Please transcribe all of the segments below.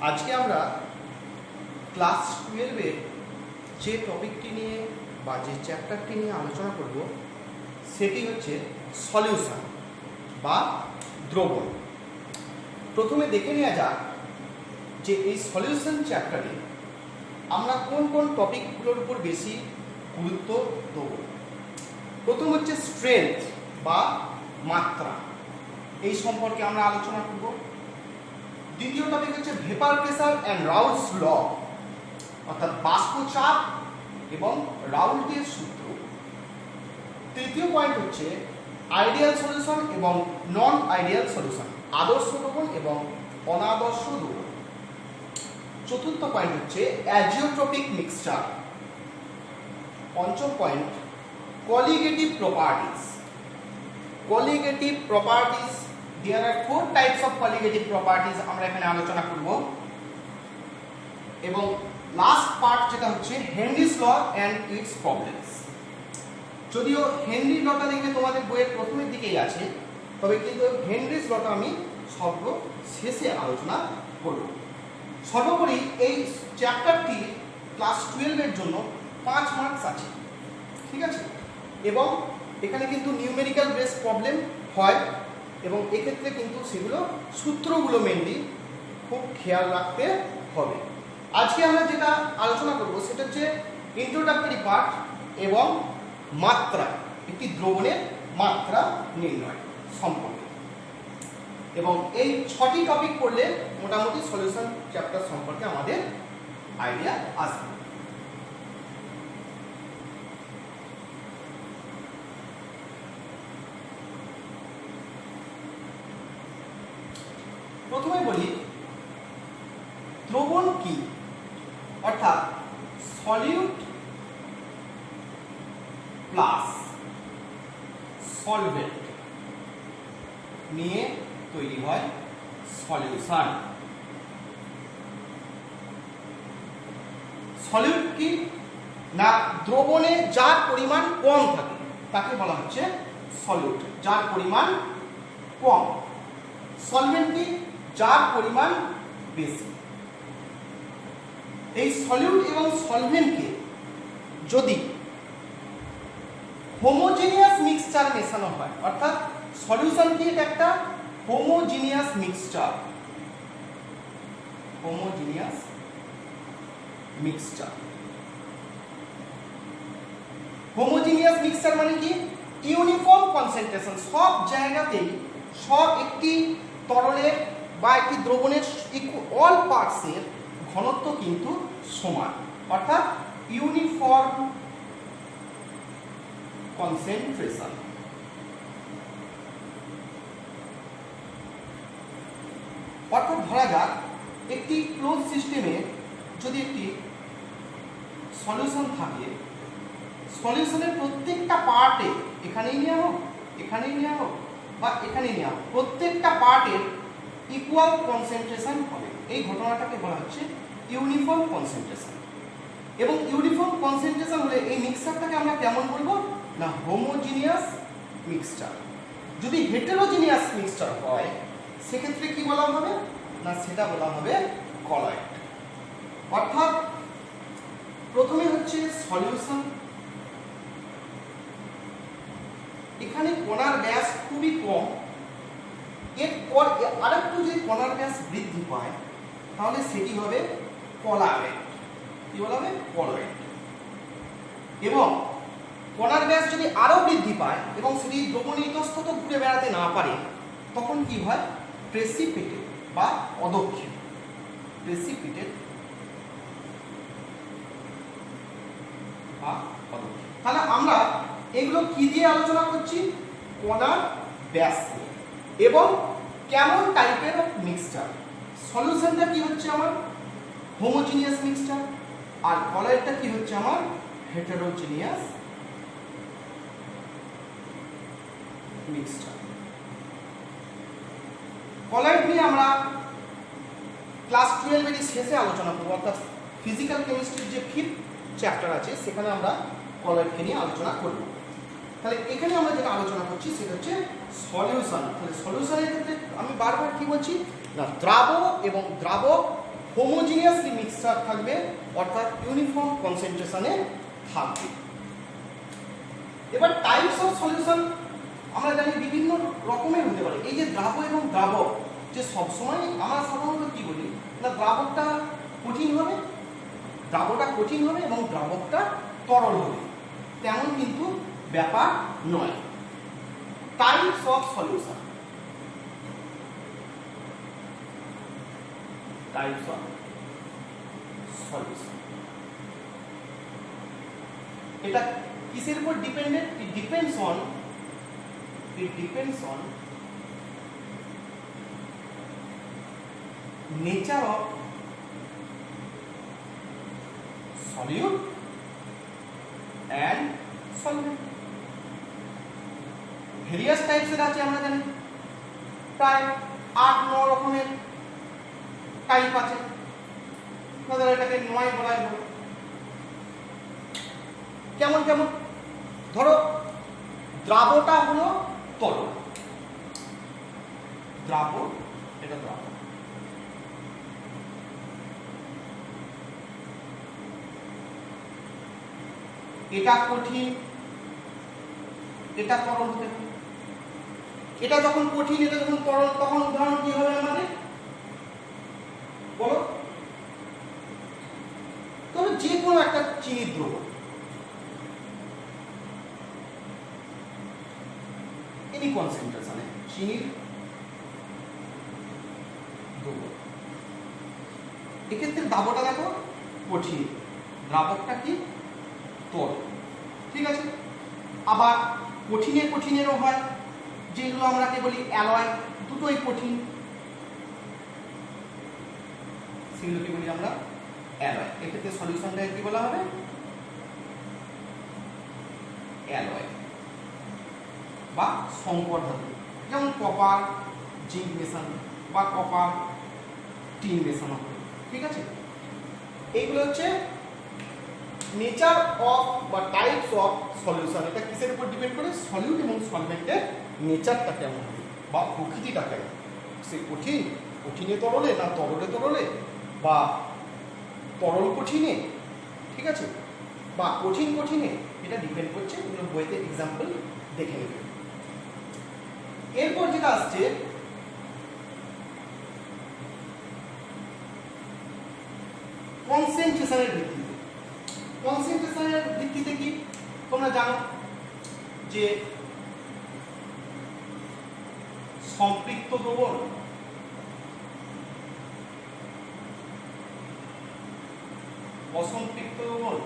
আজকে আমরা ক্লাস 12-এর যে টপিকটি নিয়ে বা যে চ্যাপ্টারটি নিয়ে আলোচনা করব সেটি হচ্ছে সলিউশন বা দ্রবণ। প্রথমে দেখে নেওয়া যাক যে এই সলিউশন চ্যাপ্টারে আমরা কোন কোন টপিকগুলোর উপর বেশি গুরুত্ব দেব। প্রথম হচ্ছে স্ট্রেংথ বা মাত্রা, এই সম্পর্কে আমরা আলোচনা করব। দ্বিতীয় টপিক হচ্ছে ভেপার প্রেসার অ্যান্ড রাউলস ল, অর্থাৎ বাষ্পচাপ এবং রাউল্টের সূত্র। তৃতীয় পয়েন্ট হচ্ছে আইডিয়াল সলিউশন এবং নন আইডিয়াল সলিউশন, আদর্শ দ্রবণ এবং অনাদর্শ দ্রবণ। চতুর্থ পয়েন্ট হচ্ছে অ্যাজিওট্রপিক মিক্সচার। পঞ্চম point colligative properties. Colligative properties, there are 4 types of colligative properties আমরা এখানে আলোচনা করব। এবং লাস্ট পার্ট যেটা হচ্ছে Henry's law and its problems. যদিও হেনরি লটা দেখবে তোমাদের বইয়ের প্রথমের দিকেই আছে, তবে কিন্তু হেনরিস লটা আমি সর্বশেষে আলোচনা করব। সর্বোপরি এই চ্যাপ্টারটি ক্লাস 12-এর জন্য 5 মার্কস আছে, ঠিক আছে? এবং এখানে কিন্তু নিউমেরিক্যাল বেস প্রবলেম হয় এবং এক্ষেত্রে কিন্তু সেগুলো সূত্রগুলো মেনলি খুব খেয়াল রাখতে হবে। আজকে আমরা যেটা আলোচনা করব সেটা হচ্ছে ইন্ট্রোডাক্টরি পার্ট এবং মাত্রা, একটি দ্রবণের মাত্রা নির্ণয় সম্পর্কে। এবং এই 6টি টপিক পড়লে মোটামুটি সলিউশন চ্যাপ্টার সম্পর্কে আমাদের আইডিয়া আসবে। প্রথমে বলি দ্রবণ কি, অর্থাৎ সলিউট প্লাস সলভেন্ট নিয়ে তৈরি হয় সলিউশন। সলিউট কি না, দ্রবণে যার পরিমাণ কম থাকে তাকে বলা হচ্ছে সলিউট, যার পরিমাণ কম। সলভেন্ট কি, যার পরিমাণ বেশি। এই সলিউট এবং সলভেন্টকে যদি হোমোজেনিয়াস মিক্সচার মেশানো হয়, অর্থাৎ সলিউশন কি একটা homogeneous mixture. Homogeneous mixture, homogeneous mixture মানে কি ইউনিফর্ম কনসেন্ট্রেশন, সব জায়গাতেই সব একটি তরলের বা একটি দ্রবণের অল পার্টসের ঘনত্ব কিন্তু সমান, অর্থাৎ ইউনিফর্ম কনসেন্ট্রেশন। অর্থাৎ ধরা যাক একটি ক্লোজ সিস্টেমে যদি একটি সলিউশন থাকে, সলিউশনের প্রত্যেকটা পার্টে, এখানেই নেওয়া হোক, এখানেই নেওয়া হোক বা এখানেই নেওয়া হোক, প্রত্যেকটা পার্টের ইকুয়াল কনসেন্ট্রেশন হবে। এই ঘটনাটাকে বলা হচ্ছে ইউনিফর্ম কনসেন্ট্রেশন। এবং ইউনিফর্ম কনসেন্ট্রেশন হলে এই মিক্সচারটাকে আমরা কেমন বলবো না হোমোজিনিয়াস মিক্সচার। যদি হেটেরোজিনিয়াস মিক্সচার হয় সেক্ষেত্রে কি বলা হবে না, সেটা বলা হবে কলয়েড। অর্থাৎ প্রথমে হচ্ছে সলিউশন, এখানে কণার ব্যাস খুবই কম, এরপর আরেকটু যদি কণার ব্যাস বৃদ্ধি পায় তাহলে সেটি হবে কলয়েড। কি বলা হবে? কলয়েড। এবং কণার ব্যাস যদি আরো বৃদ্ধি পায় এবং সেটি দ্রবণের ইতস্তত ঘুরে বেড়াতে না পারে তখন কি হয়? প্রেসিপিটেট বা অদক্ষিণ। প্রেসিপিটেট বা অদক্ষিণ। তাহলে আমরা এগুলো কি দিয়ে আলোচনা করছি? কণার ব্যাস নিয়ে এবং কেমন টাইপের মিক্সচার। সলিউশনটা কি হচ্ছে আমার হোমোজিনিয়াস মিক্সচার, আর কলয়েডটা কি হচ্ছে আমার হেটেরোজিনিয়াস মিক্সচার। কলয়েড নিয়ে আমরা ক্লাস 12-এর শেষে আলোচনা করব, অর্থাৎ ফিজিক্যাল কেমিস্ট্রির যে 5th চ্যাপ্টার আছে সেখানে আমরা কলয়েডকে নিয়ে আলোচনা করব। তাহলে এখানে আমরা যেটা আলোচনা করছি সেটা হচ্ছে সলিউশন। তাহলে সলিউশনের ক্ষেত্রে আমি বারবার কি বলছি না, দ্রাবক এবং দ্রাবক হোমোজিনিয়াসলি মিক্সচার থাকবে, অর্থাৎ ইউনিফর্ম কনসেন্ট্রেশনে থাকবে। এবার টাইপস অফ সলিউশন আমরা জানি বিভিন্ন রকমের হতে পারে। এই যে দ্রাব্য এবং দ্রাবক, যে সবসময় আমরা সাধারণত কি বলি না, দ্রাবকটা কঠিন হবে, দ্রাবকটা কঠিন হবে এবং দ্রাবকটা তরল হবে, তেমন কিন্তু ব্যাপার নয়। Types of solution, types of solution, এটা কিসের উপর dependent? It depends on nature of solute and solvent. Various টাইপসের আছে আমরা জানি, প্রায় 8-9 রকমের টাইপ আছে, ধরো এটাকে 9 বলা হলো। কেমন কেমন? ধরো দ্রাবটা হলো তরল, দ্রাব, এটা দ্রাব। এটা কঠিন, এটা তরল হতে হবে। এটা যখন কঠিন, এটা যখন তরল, তখন উদাহরণ কি হবে আমাদের বলো? তবে যে কোনো একটা চিনির দ্রবণ, এনি কনসেন্ট্রেশনে চিনির দ্রবণ, এক্ষেত্রে দ্রাবটা দেখো কঠিন, দ্রাবকটা কি তরল, ঠিক আছে। আবার কঠিনেরও হয়, যেগুলো আমরা বলি অ্যালয়, দুটোই কঠিন, সেগুলোকে বলি আমরা অ্যালয়। এক্ষেত্রে সলিউশনটা কি বলা হবে? অ্যালয় বা সংকর ধাতু, যেমন কপার জিঙ্ক মেশানো বা কপার টিন মেশানো, ঠিক আছে। এইগুলো হচ্ছে নেচার অফ বা টাইপস অফ সলিউশন। এটা কিসের উপর ডিপেন্ড করে? সলিউট এবং সলভেন্টের নেচারটা কেমন হবে বা প্রকৃতিটা কেমন, সে কঠিনে তরলে না তরলে তরলে, বা তরল কঠিনে, ঠিক আছে, বা কঠিনে, এটা ডিপেন্ড করছে। এগুলো বইতে এক্সাম্পল দেখে নেবে। এরপর যেটা আসছে কনসেন্ট্রেশনের ভিত্তিতে। কনসেন্ট্রেশনের ভিত্তিতে কি তোমরা জানো যে সম্পৃক্ত দ্রবণ, অসম্পৃক্ত দ্রবণ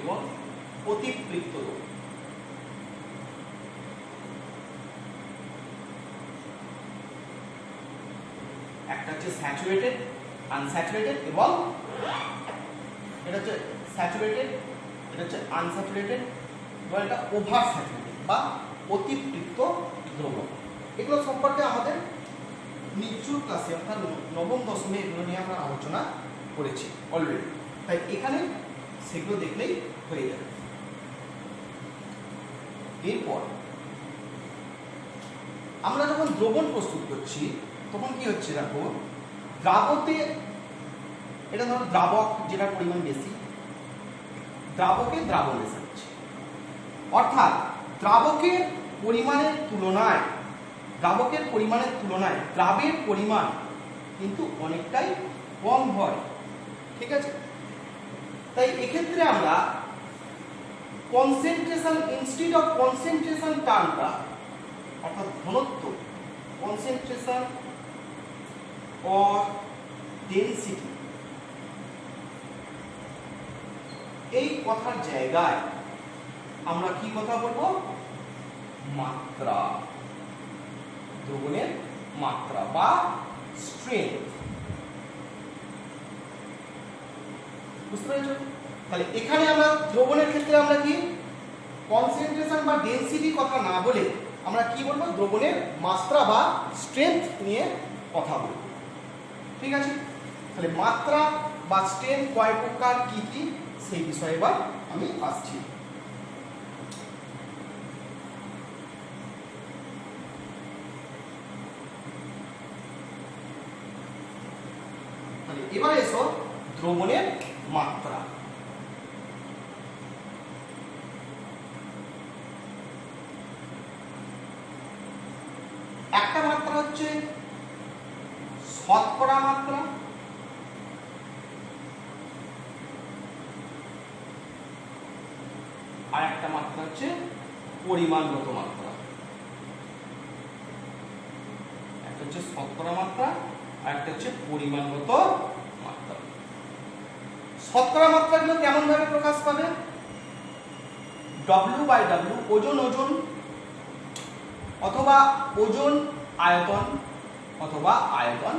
এবং অতিপৃক্ত দ্রবণ। একটা হচ্ছে স্যাচুরেটেড, আনস্যাচুরেটেড, এবং এটা হচ্ছে স্যাচুরেটেড, এটা হচ্ছে আনস্যাচুরেটেড, এবং এটা ওভার স্যাচুরেটেড বা অতিপৃক্ত দ্রবণ। এগুলো সম্পর্কে আমাদের নিচুর ক্লাসে অর্থাৎ নবম দশমে এগুলো নিয়ে আমরা আলোচনা করেছি অলরেডি, তাই এখানে সেগুলো দেখলেই হয়ে যাবে। এরপর আমরা যখন দ্রবণ প্রস্তুত করছি তখন কি হচ্ছে দেখো, দ্রাবকে, এটা ধরো দ্রাবক যেটার পরিমাণ বেশি, দ্রাবকে দ্রাবণ মেশাচ্ছি, অর্থাৎ দ্রাবকের পরিমাণের তুলনায় দ্রাবের পরিমাণ কিন্তু অনেকটাই কম হয়, ঠিক আছে। তাই এক্ষেত্রে আমরা কনসেন্ট্রেশন ইনস্টিড অফ কনসেন্ট্রেশন টার্মটা, অর্থাৎ ঘনত্ব, কনসেন্ট্রেশন অর ডেনসিটি, এই কথার জায়গায় আমরা কি কথা বলবো? মাত্রা, দ্রবণের মাত্রা বা স্ট্রেংথ। বুঝতে পেরেছো? তাহলে এখানে আমরা দ্রবণের ক্ষেত্রে আমরা কি কনসেন্ট্রেশন বা ডেনসিটি কথা না বলে আমরা কি বলবো? দ্রবণের মাত্রা বা স্ট্রেংথ নিয়ে কথা বলবো, ঠিক আছে। তাহলে মাত্রা বা স্ট্রেংথ কয় প্রকার, কি কি, সেই বিষয়ে এবার আমি আসছি। এবার এসো দ্রবণের মাত্রা। একটা মাত্রা হচ্ছে শতকরা মাত্রা, আর একটা মাত্রা হচ্ছে পরিমাণগত মাত্রা। একটা হচ্ছে শতকরা মাত্রা আর একটা হচ্ছে পরিমাণগত মাত্রা। শতকরা মাত্রাগুলো কেমন ভাবে প্রকাশ পাবে? W/W, ওজন ওজন, অথবা ওজন আয়তন, অথবা আয়তন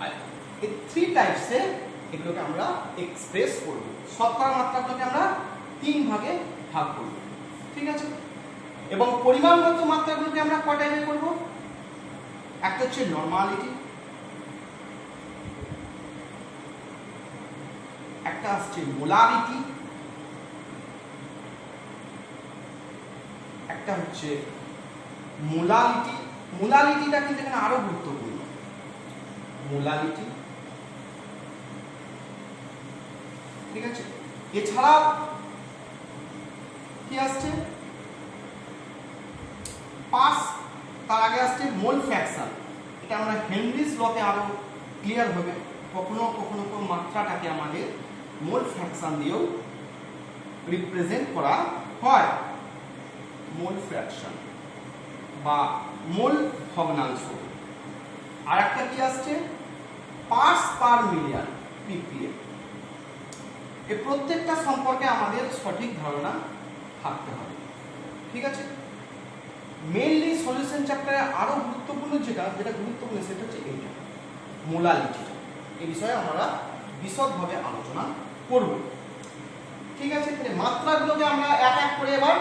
আয়তন। এই 3 টাইপসে এগুলোকে আমরা এক্সপ্রেস করব। শতকরা মাত্রাগুলোকে আমরা 3 ভাগে ভাগ করব, ঠিক আছে? এবং পরিমাণগত মাত্রাগুলোকে আমরা কয় টাইপে করব? একটা হচ্ছে নরমালিটি, একটা হচ্ছে মোলারিটি, একটা হচ্ছে মোলালিটি। মোলালিটিটা কিন্তু এখানে আরো গুরুত্বপূর্ণ। মোলালিটি, ঠিক আছে? এছাড়াও কি আসছে? পাস, তার আগে আসছে মোল ফ্র্যাকশন। এটা আমরা হেনরিস লতে আরো ক্লিয়ার হবে। কখনো কখনো কোন মাত্রাটাকে আমাদের মোল ফ্র্যাকশন দিয়েও রিপ্রেজেন্ট করা হয়। মোল ফ্র্যাকশন বা মোল ভগ্নাংশ। আর একটা কি আসছে? Parts per million, PPM. এই প্রত্যেকটা সম্পর্কে আমাদের সঠিক ধারণা থাকতে হবে, ঠিক আছে? মেইনলি সলিউশন চ্যাপ্টারে আরো গুরুত্বপূর্ণ যেটা গুরুত্বপূর্ণ সেটা হচ্ছে এইটা, মোলালিটি। এই বিষয়ে আমরা বিশদভাবে আলোচনা করব, ঠিক আছে? তাহলে মাত্রাগুলোকে আমরা এক এক করে এবার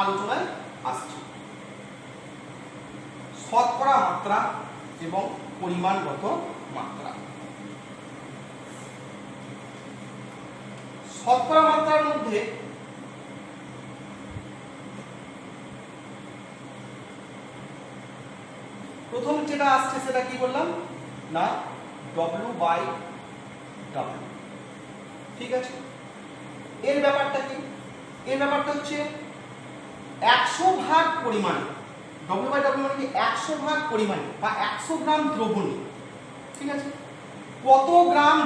আলোচনায় আসছি। শতকরা মাত্রা এবং পরিমাণগত মাত্রা। শতকরা মাত্রার মধ্যে প্রথম যেটা আসছে সেটা কি বললাম না? W/W, ঠিক আছে? এর ব্যাপারটা কি? এর ব্যাপারটা হচ্ছে 100 ভাগ পরিমাণ। W/W মানে কি? 100 ভাগ পরিমাণ বা 100 গ্রাম দ্রবণী, ঠিক আছে? কত গ্রাম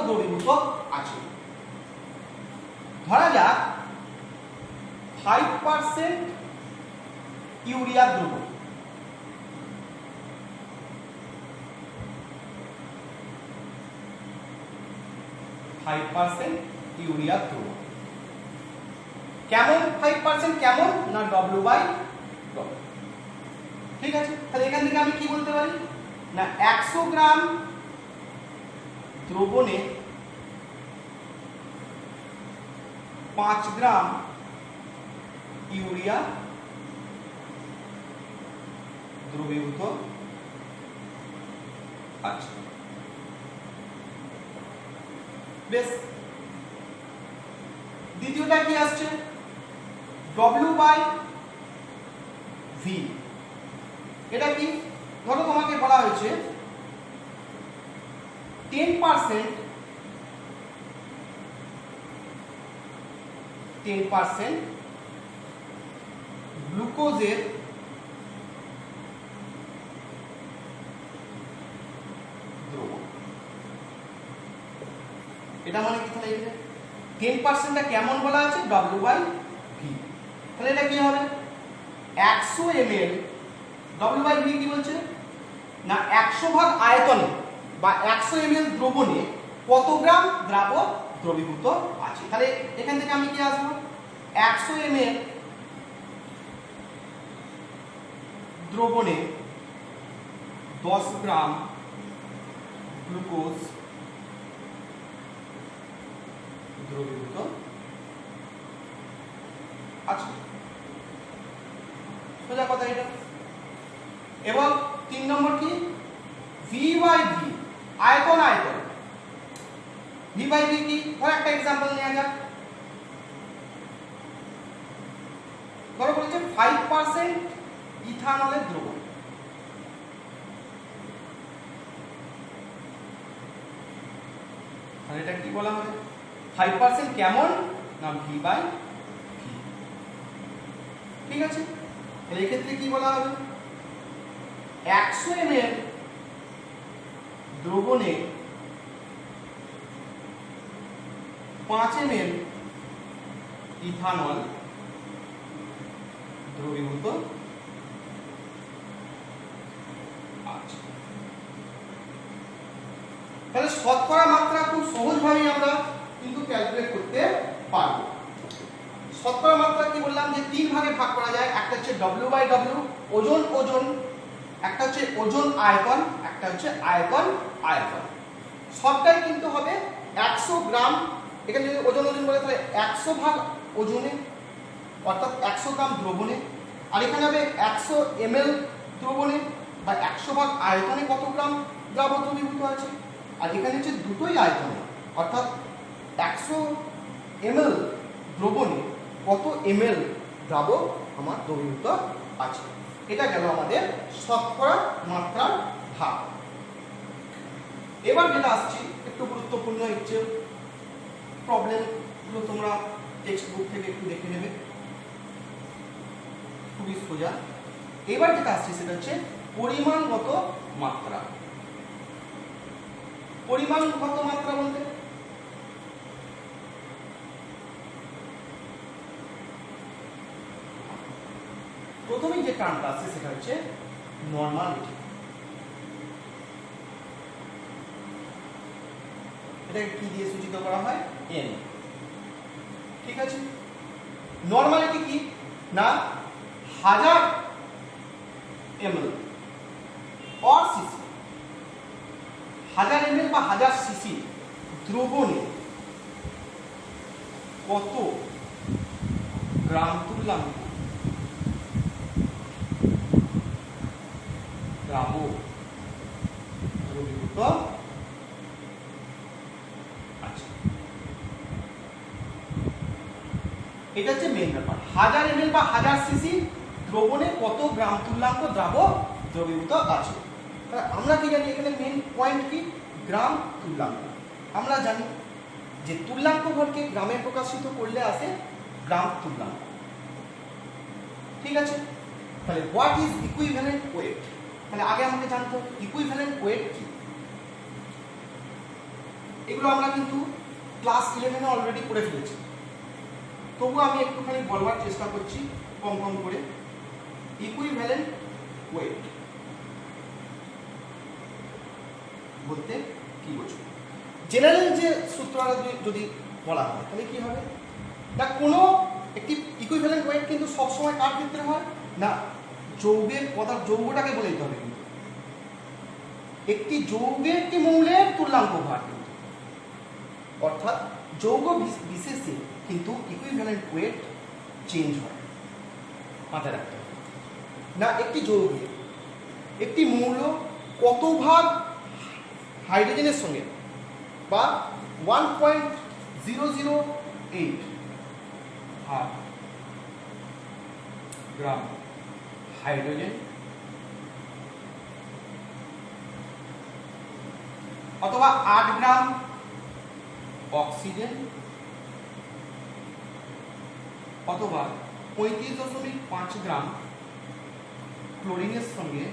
দ্রবীভূত আছে? ধরা যাক 5% ইউরিয়া দ্রবণ, 5% ইউরিয়া দ্রবণ। কেমন 5%? কেমন না? W/W, ঠিক আছে? তাহলে এখান থেকে আমি কি বলতে পারি না 100 গ্রাম দ্রবণে 5 গ্রাম ইউরিয়া দ্রবীভূত আছে। বেশ, দ্বিতীয়টা কি আসছে? W/V। এটা কি? ধরো তোমাকে বলা হয়েছে 10% গ্লুকোজের দ্রবণ। এটা মানে কি? তাহলে 10%টা কেমন বলা আছে? W/V। তাহলে এটা কি হবে? 100 ml। W/V কি বলছে না 100 ভাগ আয়তনে বা 100 ml দ্রবণে কত গ্রাম দ্রবীভূত আছে। তাহলে এখান থেকে আমি কি আসবো? 100 ml দ্রবণে 10 গ্রাম গ্লুকোজ দ্রবীভূত আছে। সোজা কথা এটা। এবং 3 নম্বর কি? V/V, আয়তন আয়তন। V/V কি? ধর একটা एग्जांपल নেওয়া যাক। ধরো বলছে 5% ইথানলের দ্রবণ। তাহলে এটা কি বলা হবে? 5% কেমন না V/V। ঠিক আছে, তাহলে এক্ষেত্রে কি বলা হবে? 100 ml দ্রবণে 5 ml ইথানল দ্রবীভূত আছে। তাহলে শতকরা মাত্রা খুব সহজভাবেই আমরা কিন্তু ক্যালকুলেট করতে পারবো। শতকরা মাত্রা কি বললাম যে 3 ভাগে ভাগ করা যায়। একটা হচ্ছে W/W, ওজন ওজন, একটা হচ্ছে ওজন আয়তন, একটা হচ্ছে আয়তন আয়তন। সবটাই কিন্তু হবে 100 গ্রাম। এখানে যদি ওজন ওজন বলে তাহলে 100 ভাগ ওজনে, অর্থাৎ 100 গ্রাম দ্রবণে। আর এখানে হবে 100 ml দ্রবণে বা 100 ভাগ আয়তনে কত গ্রাম দ্রাবক দ্রবীভূত আছে। আর এখানে হচ্ছে দুটোই আয়তনে, অর্থাৎ 100 ml দ্রবণে কত ml দ্রাবক আমার দ্রবীভূত আছে। এটা গেল আমাদের শতকরা মাত্রার ভাগ। এবার যেটা আসছি একটু গুরুত্বপূর্ণ হচ্ছে প্রবলেমগুলো, তোমরা টেক্সট বুক থেকে একটু দেখে নেবে, খুবই সোজা। এবার যেটা আসছে সেটা হচ্ছে পরিমাণগত মাত্রা। পরিমাণগত মাত্রা বলতে প্রথমেই যে টার্মটা আছে সেটা হচ্ছে নরমালিটি। এটাকে কি দিয়ে সূচিত করা হয়? n। ঠিক আছে, নরমালিটি কি না 1000 ml or cc, 1000 ml বা 1000 cc দ্রবণে কত গ্রাম তুল্যাঙ্ক দ্রাবক দ্রবীভূত আছে। এটা হচ্ছে মেইন ব্যাপার। 1000 ml বা 1000 সিসি দ্রবণে কত গ্রাম তুল্যাঙ্ক দ্রাবক দ্রবীভূত আছে। তাহলে আমরা কি জানি এখানে মেইন পয়েন্ট কি? গ্রাম তুল্যাঙ্ক। আমরা জানি যে তুল্যাঙ্ক ভরকে গ্রামে প্রকাশিত করলে আসে গ্রাম তুল্যাঙ্ক। ঠিক আছে, তাহলে হোয়াট ইজ ইকুইভ্যালেন্ট ওয়েট? তাহলে আগে আমাকে জানতে হবে ইকুইভ্যালেন্ট ওয়েট কি। এগুলো আমরা কিন্তু ক্লাস 11-এ অলরেডি করে ফেলেছি, তবু আমি একটুখানি বলবার চেষ্টা করছি কম কম করে। ইকুইভ্যালেন্ট ওয়েট বলতে কি বোঝো? জেনারেল যে সূত্রটা যদি বলা হয় তাহলে কি হবে না, কোনো একটি ইকুইভ্যালেন্ট ওয়েট কিন্তু সবসময় কার ক্ষেত্রে হয় না, যৌগের পদার্থ, যৌগটাকে বলে দিতে হবে কিন্তু একটি যৌগের একটি মৌলের তুল্যাঙ্ক ভার কিন্তু, অর্থাৎ যৌগ বিশেষে কিন্তু ইকুইভ্যালেন্ট ওয়েট চেঞ্জ হয়। মাথায় রাখতে হবে না একটি যৌগের একটি মৌল কত ভাগ হাইড্রোজেনের সঙ্গে বা 1.008 ভাগ গ্রাম হাইড্রোজেন অথবা 8 গ্রাম অক্সিজেন অথবা 35.5 গ্রাম ক্লোরিনের সঙ্গে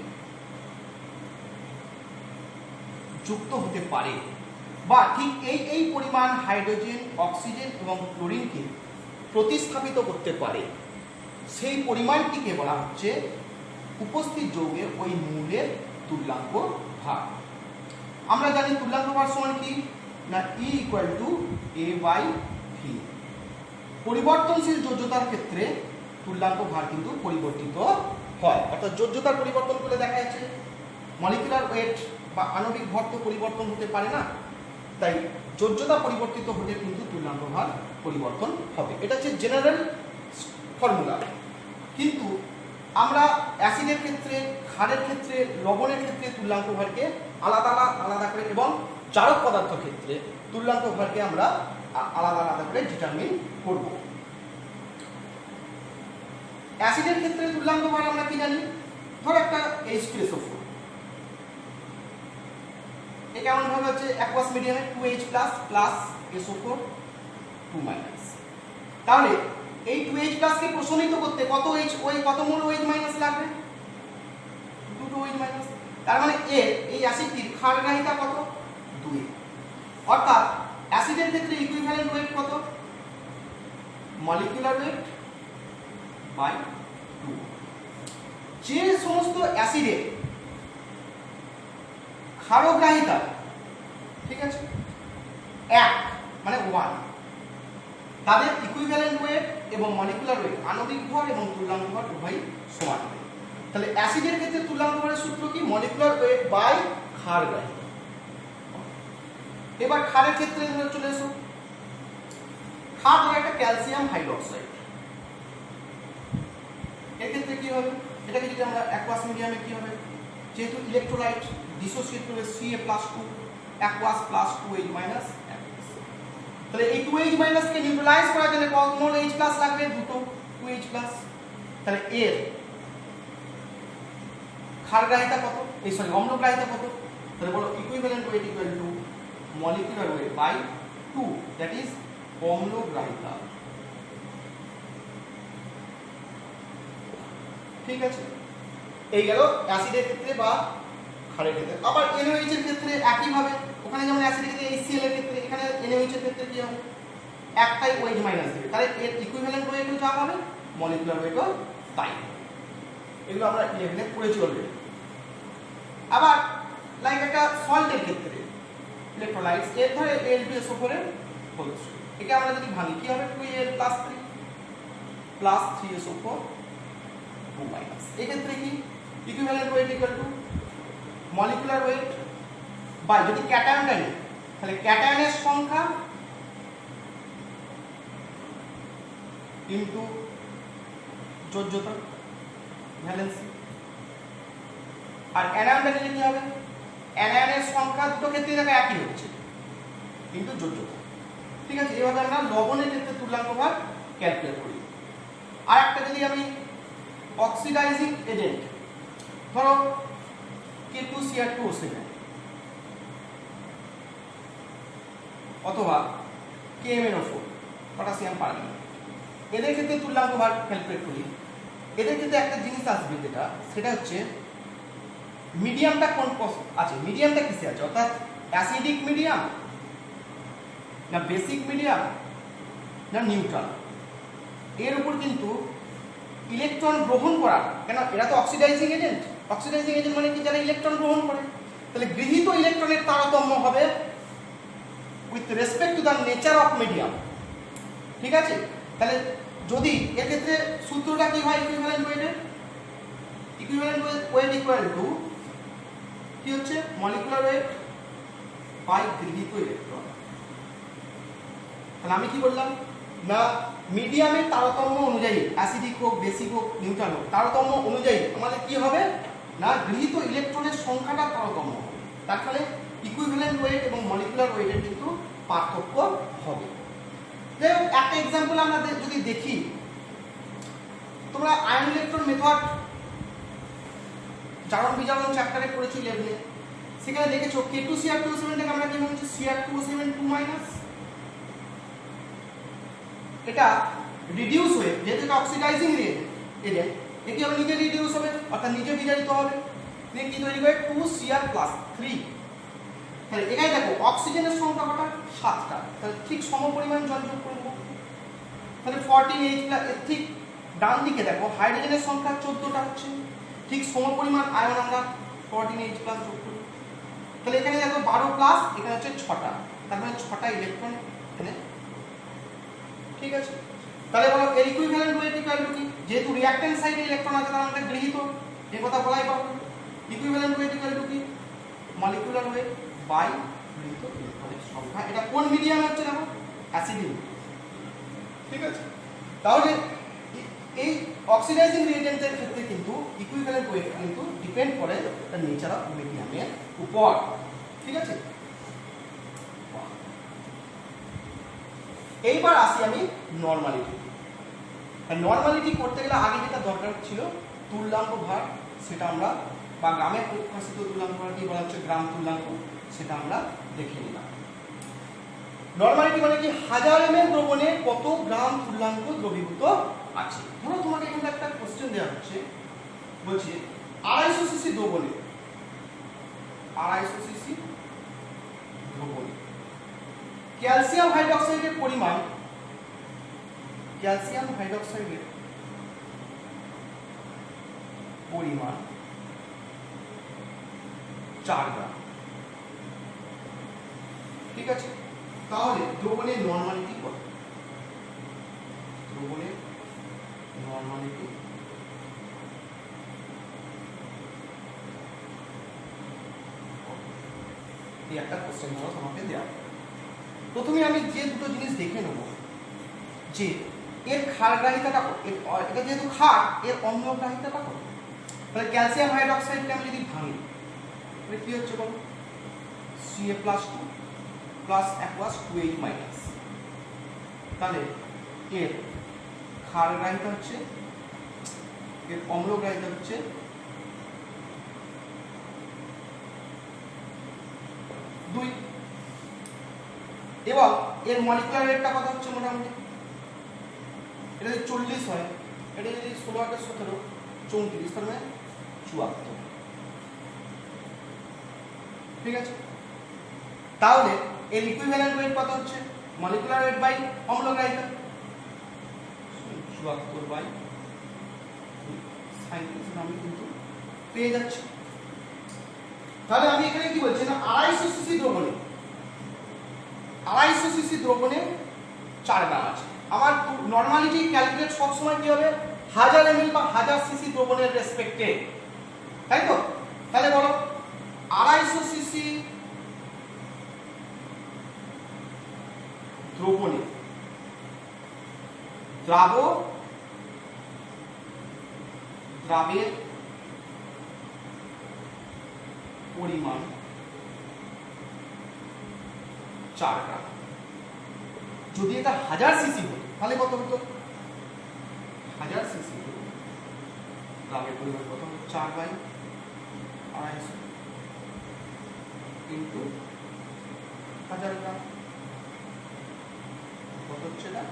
যুক্ত হতে পারে, বা ঠিক এই পরিমাণ হাইড্রোজেন, অক্সিজেন এবং ক্লোরিনকে প্রতিস্থাপিত করতে পারে, সেই পরিমাণটিকে বলা হচ্ছে উপস্থিত যৌগের ওই মৌলের তুল্যাঙ্ক ভার। আমরা জানি তুল্যাঙ্ক ভার সমান কি না E = A/V। পরিবর্তনশীল যোজ্যতার ক্ষেত্রে তুল্যাঙ্ক ভার কিন্তু পরিবর্তিত হয়, অর্থাৎ যোজ্যতার পরিবর্তন করে দেখা যাচ্ছে মলিকুলার ওয়েট বা আণবিক ভর তো পরিবর্তন হতে পারে না, তাই যোজ্যতা পরিবর্তিত হলে কিন্তু তুল্যাঙ্ক ভার পরিবর্তন হবে। এটা হচ্ছে জেনারেল ফর্মুলা। কিন্তু আমরা অ্যাসিডের ক্ষেত্রে, ক্ষারের ক্ষেত্রে, লবণের ক্ষেত্রে তুল্যাঙ্ক ভারকে আলাদা আলাদা করে এবং জারক পদার্থের ক্ষেত্রে তুল্যাঙ্ক ভারকে আমরা আলাদা আলাদা করে ডিটারমিন করব। অ্যাসিডের ক্ষেত্রে তুল্যাঙ্ক ভার আমরা কি জানি, ধর একটা H2SO4, এ কেমন ভাবে হচ্ছে অ্যাকুয়াস মিডিয়ামে 2H প্লাস প্লাস SO4 2 তাহলে এই 2H প্লাস কে প্রশমিত করতে কত H ওই কত মোল OH মাইনাস লাগবে? 2 OH মাইনাস। তার মানে এই অ্যাসিডটির ক্ষারগ্রাহিতা কত? 2। অর্থাৎ অ্যাসিডের ক্ষেত্রে ইকুইভ্যালেন্ট ওয়েট কত? Molecular weight by 2। যে সমস্ত অ্যাসিডের ক্ষারগ্রাহিতা ঠিক আছে 1 মানে 1, তাদের ইকুইভ্যালেন্ট ওয়েট এবং মলিকুলার ওয়েট আণবিক ভর এবং তুল্যাঙ্ক ভর উভয়ই সমান হবে। তাহলে অ্যাসিডের ক্ষেত্রে তুল্যাঙ্ক ভরের সূত্র কি? মলিকুলার ওয়েট বাই ক্ষারগ্রাহিতা। এবার ক্ষারের ক্ষেত্রে চলে এসো। ক্ষার হলো একটা ক্যালসিয়াম হাইড্রোক্সাইড। এর ক্ষেত্রে কি হবে? এটাকে যদি আমরা অ্যাকুয়াস মিডিয়ামে কি হবে? যেহেতু ইলেকট্রোলাইট ডিসোসিয়েট করে Ca+2 aqueous plus 2H minus, তাহলে এই 2H মাইনাস কে নিউট্রালাইজ করার জন্য কত মোল H প্লাস লাগবে? 2H plus. তাহলে এর ক্ষারগ্রাহিতা কত? এই সরি অম্লগ্রাহিতা কত? তাহলে বলো equivalent weight equal to molecular weight by 2, that is অম্লগ্রাহিতা। ঠিক আছে, এই গেল অ্যাসিডের ক্ষেত্রে বা ক্ষারের ক্ষেত্রে। আবার NaOH এর ক্ষেত্রে একই ভাবে, ওখানে যেমন অ্যাসিডের ক্ষেত্রে HCl এর ক্ষেত্রে, এখানে NaOH এর ক্ষেত্রে কি হবে? একটাই OH মাইনাস দেবে, তাহলে এর ইকুইভ্যালেন্ট ওয়েটও যা হবে মলিকুলার ওয়েটও তাই। এগুলো আমরা 11 এ পড়েছি অলরেডি। আবার লাইক একটা সল্টের ক্ষেত্রে ইলেকট্রোলাইটস এর ধরে Al2SO4 এর হোলস, একে আমরা যদি ভাঙি কি হবে? 2Al+3 plus 3SO4 2-। এই ক্ষেত্রে কি equivalent weight equal to molecular weight by, যদি ক্যাটায়নটা নিই তাহলে ক্যাটায়নের সংখ্যা ইনটু যোজ্যতা ভ্যালেন্সি। আর অ্যানায়নটা নিলে কি হবে? অ্যানায়নের সংখ্যা দুটো ক্ষেত্রে দেখা একই হচ্ছে কিন্তু যোজ্যতা। ঠিক আছে, এভাবে আমরা লবণের ক্ষেত্রে তুল্যাঙ্ক ভার ক্যালকুলেট করি। আর একটা যদি আমি অক্সিডাইজিং এজেন্ট ধরো K2Cr2O7 অথবা KMnO4 পটাশিয়াম পারম্যাঙ্গানেট, এদের ক্ষেত্রে তুল্যাঙ্ক ভার ক্যালকুলেট করি। এদের ক্ষেত্রে একটা জিনিস আসবে যেটা, সেটা হচ্ছে মিডিয়ামটা কোন আছে, মিডিয়ামটা কিসে আছে, অর্থাৎ অ্যাসিডিক মিডিয়াম না বেসিক মিডিয়াম না নিউট্রাল, এর উপর কিন্তু ইলেকট্রন গ্রহণ করা, কেন এরা তো অক্সিডাইজিং এজেন্ট। অক্সিডাইজিং এজেন্ট মানে কি? যারা ইলেকট্রন গ্রহণ করে। তাহলে গৃহীত ইলেকট্রনের তারতম্য হবে with respect to the nature of medium. ঠিক আছে, তাহলে যদি এর ক্ষেত্রে সূত্রটা কি হয় ইকুইভ্যালেন্ট ওয়েটের? ইকুইভ্যালেন্ট ওয়েট ইকুয়াল টু কি হচ্ছে? মলিকুলার ওয়েট বাই গৃহীত ইলেকট্রন। তাহলে আমি কি বললাম না, মিডিয়ামের তারতম্য অনুযায়ী অ্যাসিডিক হোক বেসিক হোক নিউট্রাল হোক, তারতম্য অনুযায়ী আমাদের কি হবে না, গৃহীত ইলেকট্রনের সংখ্যাটা তারতম্য হবে। তার ফলে ইকুইভ্যালেন্ট ওয়েট এবং মলিকুলার ওয়েটের কিন্তু পার্থক্য হবে। যাই হোক, একটা এক্সাম্পল আমরা যদি দেখি, তোমরা আয়ন ইলেকট্রন মেথড জারণ বিজারণ চ্যাপ্টারে পড়েছো 11 এ, সেখানে দেখেছো K2Cr2O7 থেকে আমরা কি বলছি? Cr2O7 2-। এটা রিডিউস হয়ে, যেহেতু এটা অক্সিডাইজিং এজেন্ট, এ কি হবে? নিজে রিডিউস হবে, অর্থাৎ নিজে বিজারিত হবে। দিয়ে কি তৈরি করে? 2Cr+3। তাহলে এখানে দেখো অক্সিজেনের সংখ্যা কটা? 7টা। তাহলে ঠিক সমপরিমাণ জল যোগ করব, তাহলে 14H+। ঠিক ডান দিকে দেখো হাইড্রোজেনের সংখ্যা 14টা হচ্ছে, ঠিক সমপরিমাণ আয়ন আমরা 14H+ যোগ করব। তাহলে এখানে দেখো 12+, এখানে হচ্ছে 6টা, তার মানে 6টা ইলেকট্রন এখানে। ঠিক আছে, তাহলে বলো এর ইকুইভ্যালেন্ট ওয়েট ইকুয়াল টু কি? যেহেতু রিঅ্যাকট্যান্ট সাইডে ইলেকট্রন আছে তার মানে গৃহীত, এই কথা বলাই পাবো। ইকুইভ্যালেন্ট ওয়েট ইকুয়াল টু কি? মলিকুলার ওয়েট বাই গৃহীত ইলেকট্রনের সংখ্যা। এটা কোন মিডিয়াম হচ্ছে দেখো? অ্যাসিডিক। ঠিক আছে, তাহলে এই অক্সিডাইজিং রিএজেন্টের ক্ষেত্রে কিন্তু ইকুইভ্যালেন্ট ওয়েট কিন্তু ডিপেন্ড করে তার নেচার অফ মিডিয়ামের উপর। ঠিক আছে, এইবার আসি আমি নরমালিটি। নরমালিটি করতে গেলে আগে যেটা দরকার ছিল তুল্যাঙ্ক ভার, সেটা আমরা বা গ্রামে প্রকাশিত তুল্যাঙ্ক ভার কি বলা হচ্ছে? গ্রাম তুল্যাঙ্ক। সেটা আমরা দেখে নিলাম। নর্মালিটি মানে কি, 1000 ml দ্রবণে কত গ্রাম তুল্যাঙ্ক দ্রবীভূত আছে। ধরো তোমাকে এখানে একটা কোশ্চেন দেওয়া হচ্ছে, বলছে 250 সিসি দ্রবণে, 250 সিসি দ্রবণে ক্যালসিয়াম হাইড্রোক্সাইডের পরিমাণ, ক্যালসিয়াম হাইড্রোক্সাইডের পরিমাণ 4 গ্রাম। ঠিক আছে, তাহলে দ্রবণের নরমালিটি কত? দ্রবণের নরমালিটি এই একটা কোশ্চেন ধরো তোমাকে দেওয়া। প্রথমে আমি যে দুটো জিনিস দেখে নেব, যে এর ক্ষারগ্রাহিতাটা কত, এটা যেহেতু ক্ষার, এর অম্লগ্রাহিতাটা কত। তাহলে ক্যালসিয়াম হাইড্রোক্সাইডকে আমি যদি ভাঙি, তাহলে কি হচ্ছে বলো, Ca+2 প্লাস অ্যাকুয়াস 2H-, তাহলে এর ক্ষারগ্রাহিতা হচ্ছে, এর অম্লগ্রাহিতা হচ্ছে 2, এবং এর মলিকুলার রেটটা কত হচ্ছে মোটামুটি, এটা যদি 40 হয়, এটা যদি 16 আর 17 34, তার মানে 74। ঠিক আছে, তাহলে এর ইকুইভ্যালেন্ট ওয়েট কত হচ্ছে, মলিকুলার ওয়েট বাই অম্লগ্রাহিতা, 74 বাই 37 আমি কিন্তু পেয়ে যাচ্ছি। তাহলে আমি এখানে কি বলছি না, 250 সিসি দ্রবণে, 250 সিসি দ্রবণে 4 গ্রাম আছে। আমার নরমালিটি ক্যালকুলেট সবসময় কি হবে, 1000 ml বা 1000 সিসি দ্রবণের রেসপেক্টে, তাই তো? তাহলে বলো 250 সিসি দ্রবণে দ্রাবের পরিমাণ 4 গ্রাম। যদি এটা 1000 সিসি হতো তাহলে কত হতো, 1000 সিসি দ্রাবের পরিমাণ কত, 4 বাই 250 ইন্টু 1000 গ্রাম, কত হচ্ছে না,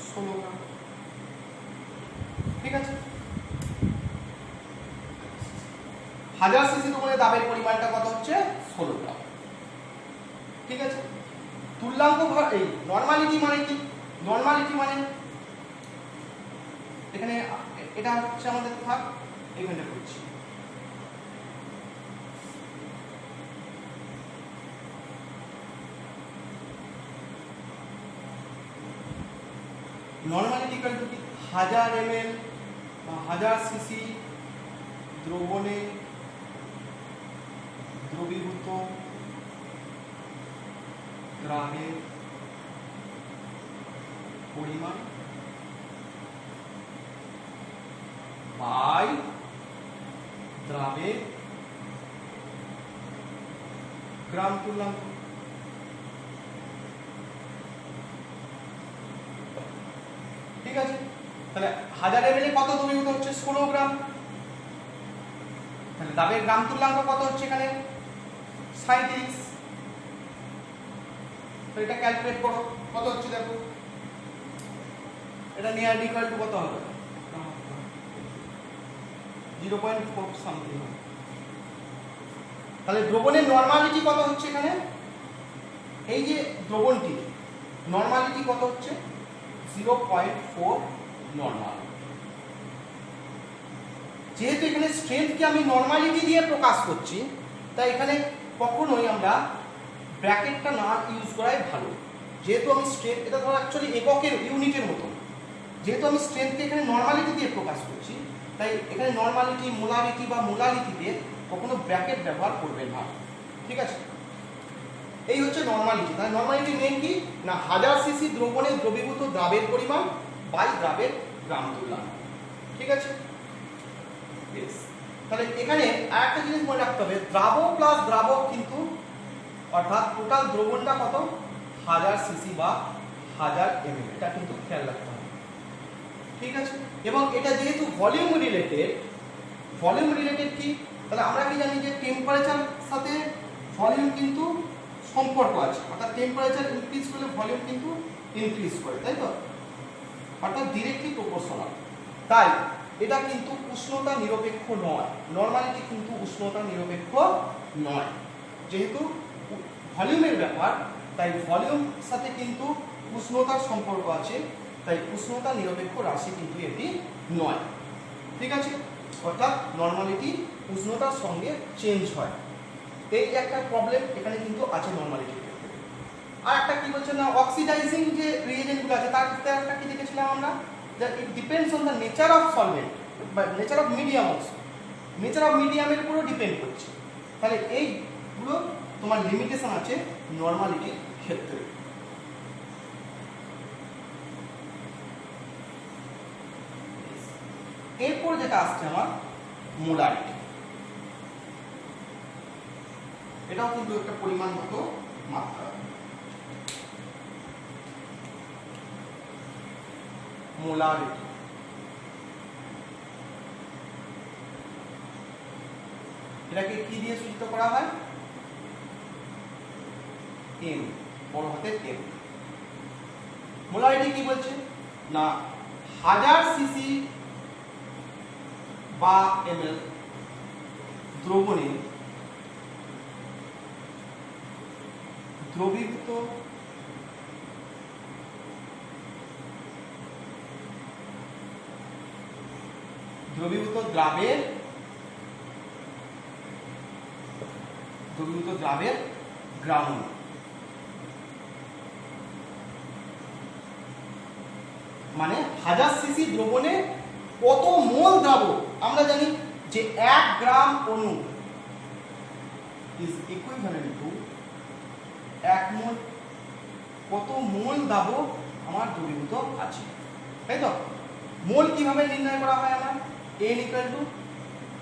16 গ্রাম। ঠিক আছে, 1000 সিসি দ্রবণে দ্রাবের পরিমাণটা কত হচ্ছে, 16 গ্রাম। ঠিক আছে, তুল্যাঙ্ক এই নরমালিটি মানে কি, নরমালিটি মানে এখানে এটা হচ্ছে আমাদের, থাক এখানটা করছি, নরমালিটি ইকুয়াল টু কি, 1000 ml বা 1000 সিসি দ্রবণে দ্রবীভূত দ্রাবের পরিমাণ বাই দ্রাবের গ্রাম তুল্যাঙ্ক। ঠিক আছে, তাহলে 1000 ml কত দ্রবীভূত হচ্ছে, 16 গ্রাম। তাহলে দ্রাবের গ্রাম তুল্যাঙ্ক কত হচ্ছে এখানে, 37। তো এটা ক্যালকুলেট করো কত হচ্ছে, দেখো এটা নিয়ার ইকুয়াল টু কত হবে, 0.4 সামথিং। তাহলে দ্রবণের নরমালিটি কত হচ্ছে এখানে, এই যে দ্রবণটি নরমালিটি কত হচ্ছে, 0.4 নরমাল। যেহেতু এখানে স্ট্রেংথকে আমি নরমালিটি দিয়ে প্রকাশ করছি, তাই এখানে কখনোই আমরা ব্র্যাকেটটা না ইউজ করাই ভালো। যেহেতু আমি স্ট্রেংথ, এটা ধরো অ্যাকচুয়ালি এককের ইউনিটের মতো, যেহেতু আমি স্ট্রেংথকে এখানে নরমালিটি দিয়ে প্রকাশ করছি, তাই এখানে নরমালিটি, মোলারিটি বা মোলারিটিতে কখনো ব্র্যাকেট ব্যবহার করবেন না। ঠিক আছে, এই হচ্ছে নরমালিটি। তাহলে নরমালিটি মেন কি না, 1000 সিসি দ্রবণে দ্রবীভূত দ্রাবের পরিমাণ বাই দ্রাবের গ্রাম তুল্যাঙ্ক। ঠিক আছে, তাহলে এখানে আরেকটা জিনিস মনে রাখতে হবে, দ্রাবক প্লাস দ্রাবক কিন্তু, অর্থাৎ টোটাল দ্রবণটা কত, 1000 সিসি বা 1000 ml, এটা কিন্তু খেয়াল রাখতে হবে। ঠিক আছে, এবং এটা যেহেতু ভলিউম রিলেটেড কি তাহলে আমরা কি জানি যে টেম্পারেচার সাথে ভলিউম কিন্তু সম্পর্ক আছে, অর্থাৎ টেম্পারেচার ইনক্রিজ করলে ভলিউম কিন্তু ইনক্রিজ করে, তাই তো, অর্থাৎ ডিরেক্টলি প্রপোর্শনাল। তাই এটা কিন্তু উষ্ণতা নিরপেক্ষ নয়, নরমালিটি কিন্তু উষ্ণতা নিরপেক্ষ নয়। যেহেতু ভলিউমের ব্যাপার, তাই ভলিউম সাথে কিন্তু উষ্ণতার সম্পর্ক আছে, তাই উষ্ণতা নিরপেক্ষ রাশি কিন্তু এটি নয়। ঠিক আছে, অর্থাৎ নরমালিটি উষ্ণতার সঙ্গে চেঞ্জ হয়, এই একটা প্রবলেম এখানে কিন্তু আছে নরমালিটির ক্ষেত্রে। আর একটা কি বলছে না, অক্সিডাইজিং যে রিয়েজেন্টগুলো আছে তার ক্ষেত্রে একটা কি দেখেছিলাম আমরা, যে it depends on the nature of solvent বা nature of medium, also nature of মিডিয়ামের উপরও ডিপেন্ড করছে। তাহলে এইগুলো তোমার লিমিটেশন আছে নরমালিটির ক্ষেত্রে। এরপর যেটা আসছে আমার মোলারিটি, এটাও কিন্তু একটা পরিমাণগত মাত্রা। মোলারিটি এটাকে কি দিয়ে সূচিত করা হয়? এম, বড় হাতের এম। মোলারিটি কি বলছে না, 1000 সিসি বা ml দ্রবণে দ্রবীভূত দ্রাবের গ্রাউন্ড, মানে 1000 সিসি দ্রবণে কত মোল দ্রাবক? আমরা জানি যে 1 গ্রাম অণু ইজ ইকুইভ্যালেন্ট টু 1 মোল। কত মোল দ্রাবক আমার দ্রবীভূত আছে, তাই তো? মোল কিভাবে নির্ণয় করা হয়? আমার n equal to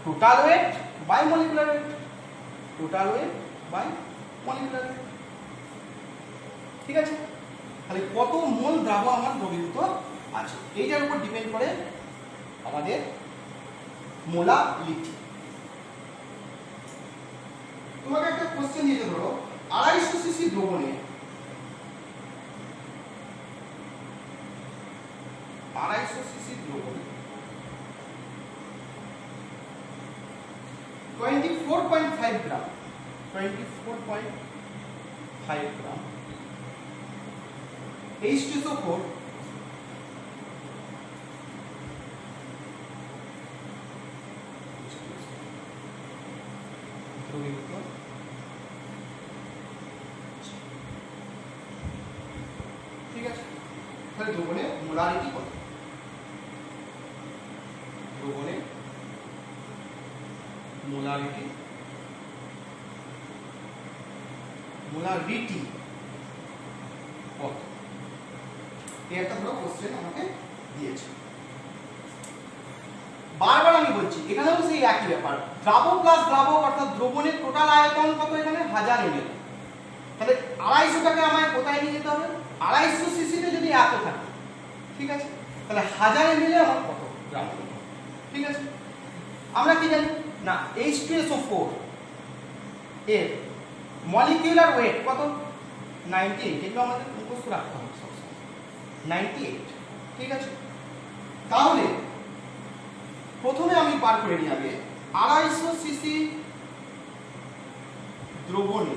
total weight by molecular weight, total weight by molecular weight. ঠিক আছে, তাহলে কত মোল দ্রাবক আমার দ্রবীভূত আছে, এইটার উপর ডিপেন্ড করে আমাদের মোলারিটি। তোমাকে একটা কোশ্চেন দিয়েছে, ধরো 250 সিসি দ্রবণে 24.5 গ্রাম, 24.5 গ্রাম H2SO4 দ্রবীভূত। ঠিক আছে, তাহলে দ্রবণে মোলারিটি কত? দ্রবণে মোলারিটি কত? এই একটা ধরো কোশ্চেন আমাকে দিয়েছে। বারবার আমি বলছি, এখানেও সেই একই ব্যাপার, দ্রাবক প্লাস দ্রাবক, অর্থাৎ দ্রবণের টোটাল আয়তন কত? এখানে 1000 ml। তাহলে 250টাকে আমায় কোথায় নিয়ে যেতে হবে? 250 সিসিতে যদি এত থাকে, ঠিক আছে, তাহলে 1000 ml আমার কত গ্রাম? ঠিক আছে, আমরা কি জানি না, H2SO4 এর মলিকিউলার ওয়েট কত? 98। এগুলো আমাদের মুখস্থ রাখতে হবে সবসময়, 98। ঠিক আছে, তাহলে প্রথমে আমি বার করে নিই আগে 250 সিসি দ্রবণে,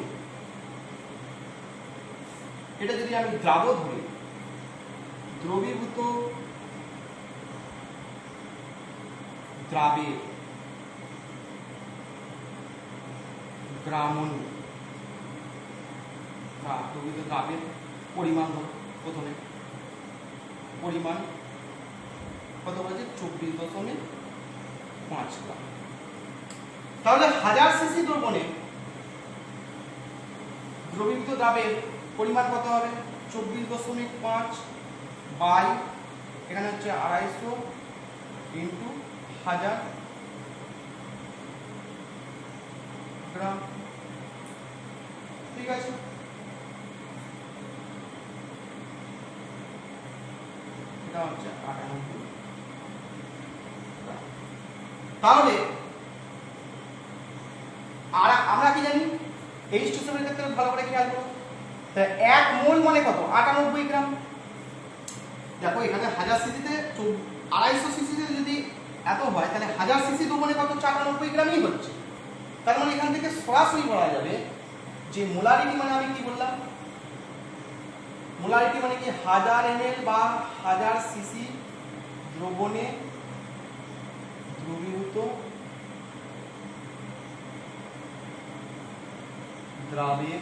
এটা যদি আমি দ্রাবক ধরি, দ্রবীভূত দ্রাবের গ্রামণু, দ্রবীভূত দ্রাবের পরিমাণ ধরো, প্রথমে পরিমাণ কত বলছে? 24.5 গ্রাম। তাহলে 1000 সিসি দ্রবণে দ্রবীভূত দ্রাবের পরিমাণ কত হবে? 24.5 বাই এখানে হচ্ছে 250 ইন্টু 1000 গ্রাম। ঠিক আছে, এটা হচ্ছে 98 গ্রাম। তাহলে আর আমরা কি জানি H2SO এর ক্ষেত্রে ভালো করে খেয়াল করো, তাহলে 1 মোল মানে কত 98 গ্রাম। দেখো এখানে 1000 সিসিতে 250 সিসিতে যদি এত হয় তাহলে 1000 সিসি দ্রবণে কত 94 গ্রামই হচ্ছে। তার মানে এখান থেকে সরাসরি বলা যাবে যে মোলারিটি মানে আমি কি বললাম, মোলারিটি মানে কি 1000 ml বা 1000 সিসি দ্রবণে দ্রবীভূত দ্রাবের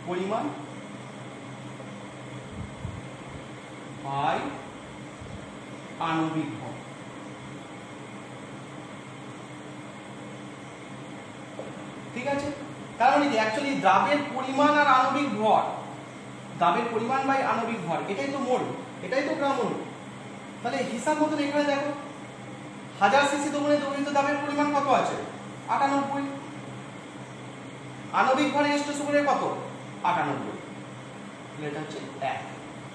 পরিমাণ বাই আণবিক ভর। ঠিক আছে, কারণ এই অ্যাকচুয়ালি দ্রাবের পরিমাণ আর আণবিক ভর, দ্রাবের পরিমাণ বাই আণবিক ভর, এটাই তো মোল, এটাই তো গ্রাম মোল। তাহলে হিসাব মতন এখানে দেখো 1000 সিসি দ্রবণে দ্রবীভূত দ্রাবের পরিমাণ কত আছে 98, আণবিক ভর H2SO কত 98, এটা হচ্ছে 1।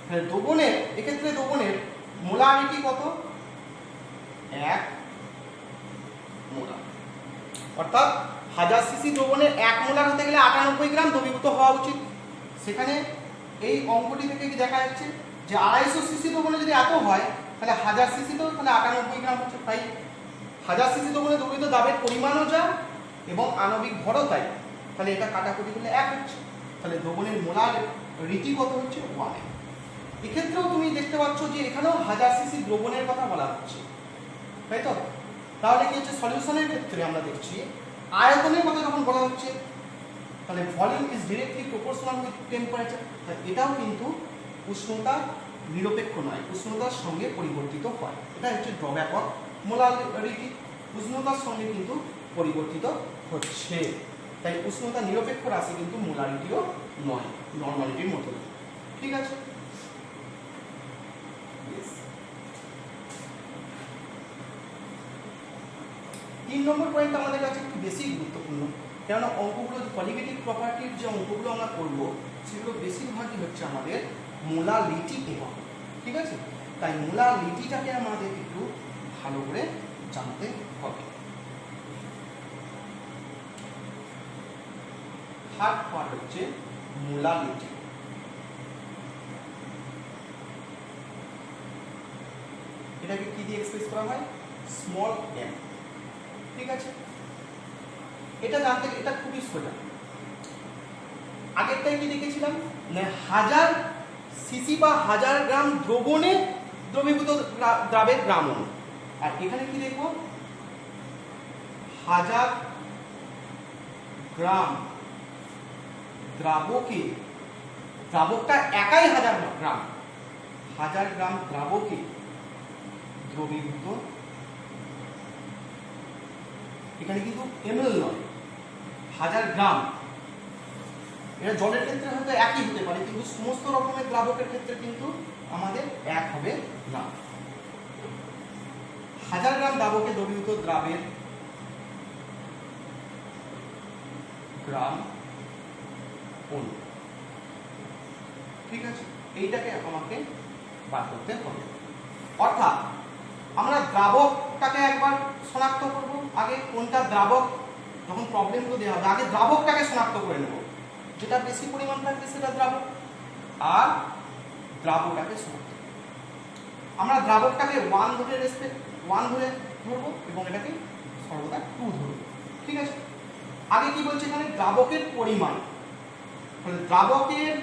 তাহলে দ্রবণের এক্ষেত্রে দ্রবণের মোলারিটি কত 1 মোলার, অর্থাৎ 1000 সিসি দ্রবণের 1 মোলার হতে গেলে 98 গ্রাম দ্রবীভূত হওয়া উচিত। সেখানে এই অঙ্কটি থেকে কি দেখা যাচ্ছে যে 250 সিসি দ্রবণে যদি এত হয় তাহলে 1000 সিসি তো তাহলে 98 গ্রাম হচ্ছে। তাই 1000 সিসি দ্রবণে দ্রবীভূত দ্রাবের পরিমাণও যা এবং আণবিক ভরও তাই, তাহলে এটা কাটাকুটি করলে 1 হচ্ছে। তাহলে দ্রবণের মোলার রীতি কত হচ্ছে 1। এক্ষেত্রেও তুমি দেখতে পাচ্ছ যে এখানেও 1000 সিসি দ্রবণের কথা বলা হচ্ছে, তাই তো? তাহলে কি হচ্ছে সলিউশনের ক্ষেত্রে আমরা দেখছি আয়তনের কথা যখন বলা হচ্ছে তাহলে volume is directly proportional with temperature. এটাও কিন্তু উষ্ণতা নিরপেক্ষ নয়, উষ্ণতার সঙ্গে পরিবর্তিত হয়। এটা হচ্ছে ড্রব্যাক অফ মোলারিটি, উষ্ণতার সঙ্গে কিন্তু পরিবর্তিত হচ্ছে। তাই উষ্ণতা নিরপেক্ষ রাশি কিন্তু মোলারিটিও নয়, নরমালিটির মতো। ঠিক আছে, 3 নম্বর পয়েন্ট আমাদের কাছে একটু বেশি গুরুত্বপূর্ণ, কেননা অঙ্কগুলো কোয়ালিটেটিভ প্রপার্টির যে অঙ্কগুলো আমরা করব সেগুলো বেশিরভাগই হচ্ছে আমাদের মোলারিটি এবং, ঠিক আছে? তাই মোলারিটিটাকে আমাদের একটু ভালো করে জানতে হবে। থার্ড পার্ট হচ্ছে মোলারিটি। এটাকে কি দিয়ে এক্সপ্রেস করা হয় স্মল m। ঠিক আছে, এটা জানতে এটা খুবই সোজা। আগেরটাই কি লিখেছিলাম না 1000 সিসি বা 1000 গ্রাম দ্রবণে দ্রবীভূত দ্রাবের গ্রাম অনু, আর এখানে কি দেখব 1000 গ্রাম দ্রাবকে, দ্রাবকটা একাই 1000 গ্রাম, 1000 গ্রাম দ্রাবকে দ্রবীভূত, এখানে কিন্তু ml নয় 1000 গ্রাম। এটা জলের ক্ষেত্রে হয়তো একই হতে পারে, কিন্তু সমস্ত রকমের দ্রাবকের ক্ষেত্রে কিন্তু আমাদের এক হবে না। 1000 গ্রাম দ্রাবকে দ্রবীভূত দ্রাবের গ্রাম অনু। ঠিক আছে, এইটাকে আমাকে বার করতে হবে। অর্থাৎ আমরা দ্রাবকটাকে একবার শনাক্ত করব, আগে কোনটা দ্রাবক, যখন প্রবলেমগুলো দেওয়া হবে আগে দ্রাবকটাকে শনাক্ত করে নেব, যেটা বেশি পরিমাণ থাকবে সেটা দ্রাবক, আর দ্রাবকটাকে শনাক্ত আমরা দ্রাবকটাকে 1 ধরে ধরবো এবং এটাকে সর্বদা 2 ধরবো। ঠিক আছে, আগে কি বলছে এখানে দ্রাবকের পরিমাণ, তাহলে দ্রাবকের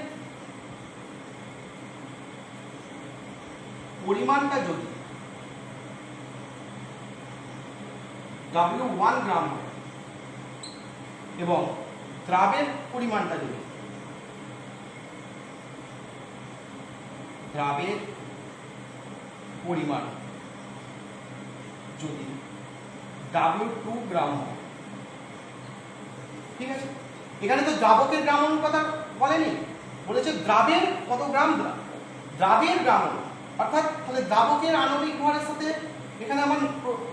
পরিমাণটা যদি W1 গ্রাম হয় এবং দ্রাবের পরিমাণটা যদি দ্রাবের পরিমাণ যদি W2 গ্রাম হয়, ঠিক আছে, এখানে তো দ্রাবকের গ্রাম অনুর কথা বলেনি, বলেছে দ্রাবের কত গ্রাম, দ্রাবের গ্রাম অনু, অর্থাৎ তাহলে দ্রাবকের আণবিক ভরের সাথে এখানে আমার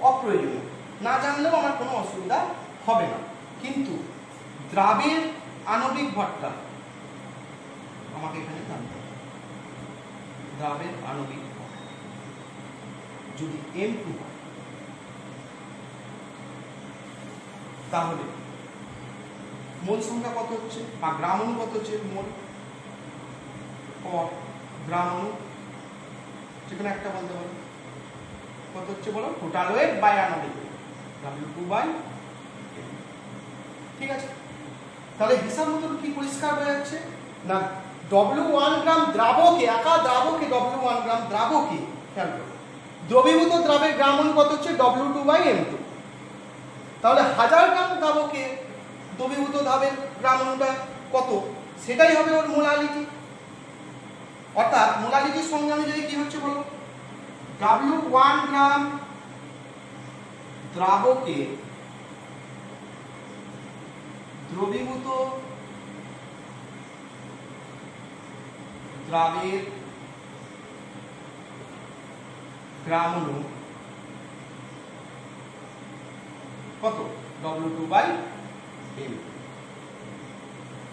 অপ্রয়োজনীয়, না জানলেও আমার কোনো অসুবিধা হবে না, কিন্তু দ্রাবের আণবিক ভরটা আমাকে এখানে জানতে হবে। দ্রাবের আণবিক ভর যদি M2 হয় তাহলে মোল সংখ্যা কত হচ্ছে বা গ্রাম অণু কত হচ্ছে মোল গ্রাম অণু যেখানে একটা বলতে পারো কত হচ্ছে বলো টোটাল ওয়েট বাই আণবিক W2/m। ঠিক আছে, তাহলে হিসাব মতন কি পরিষ্কার হয়ে যাচ্ছে না W1 গ্রাম দ্রাবকে একা দ্রাবকে W1 গ্রাম দ্রাবকে খেয়াল করো দ্রবীভূত দ্রাবের গ্রাম অণু কত হচ্ছে W2/m2। তাহলে 1000 গ্রাম দ্রাবকে দ্রবীভূত দ্রাবের গ্রাম অণুটা কত সেটাই হবে ওর মোলালিটি। অর্থাৎ মোলালিটির সংজ্ঞা অনুযায়ী কি হচ্ছে বলো W1 গ্রাম দ্রাবকে দ্রবীভূত দ্রাবের গ্রাম অণু কত W2/m।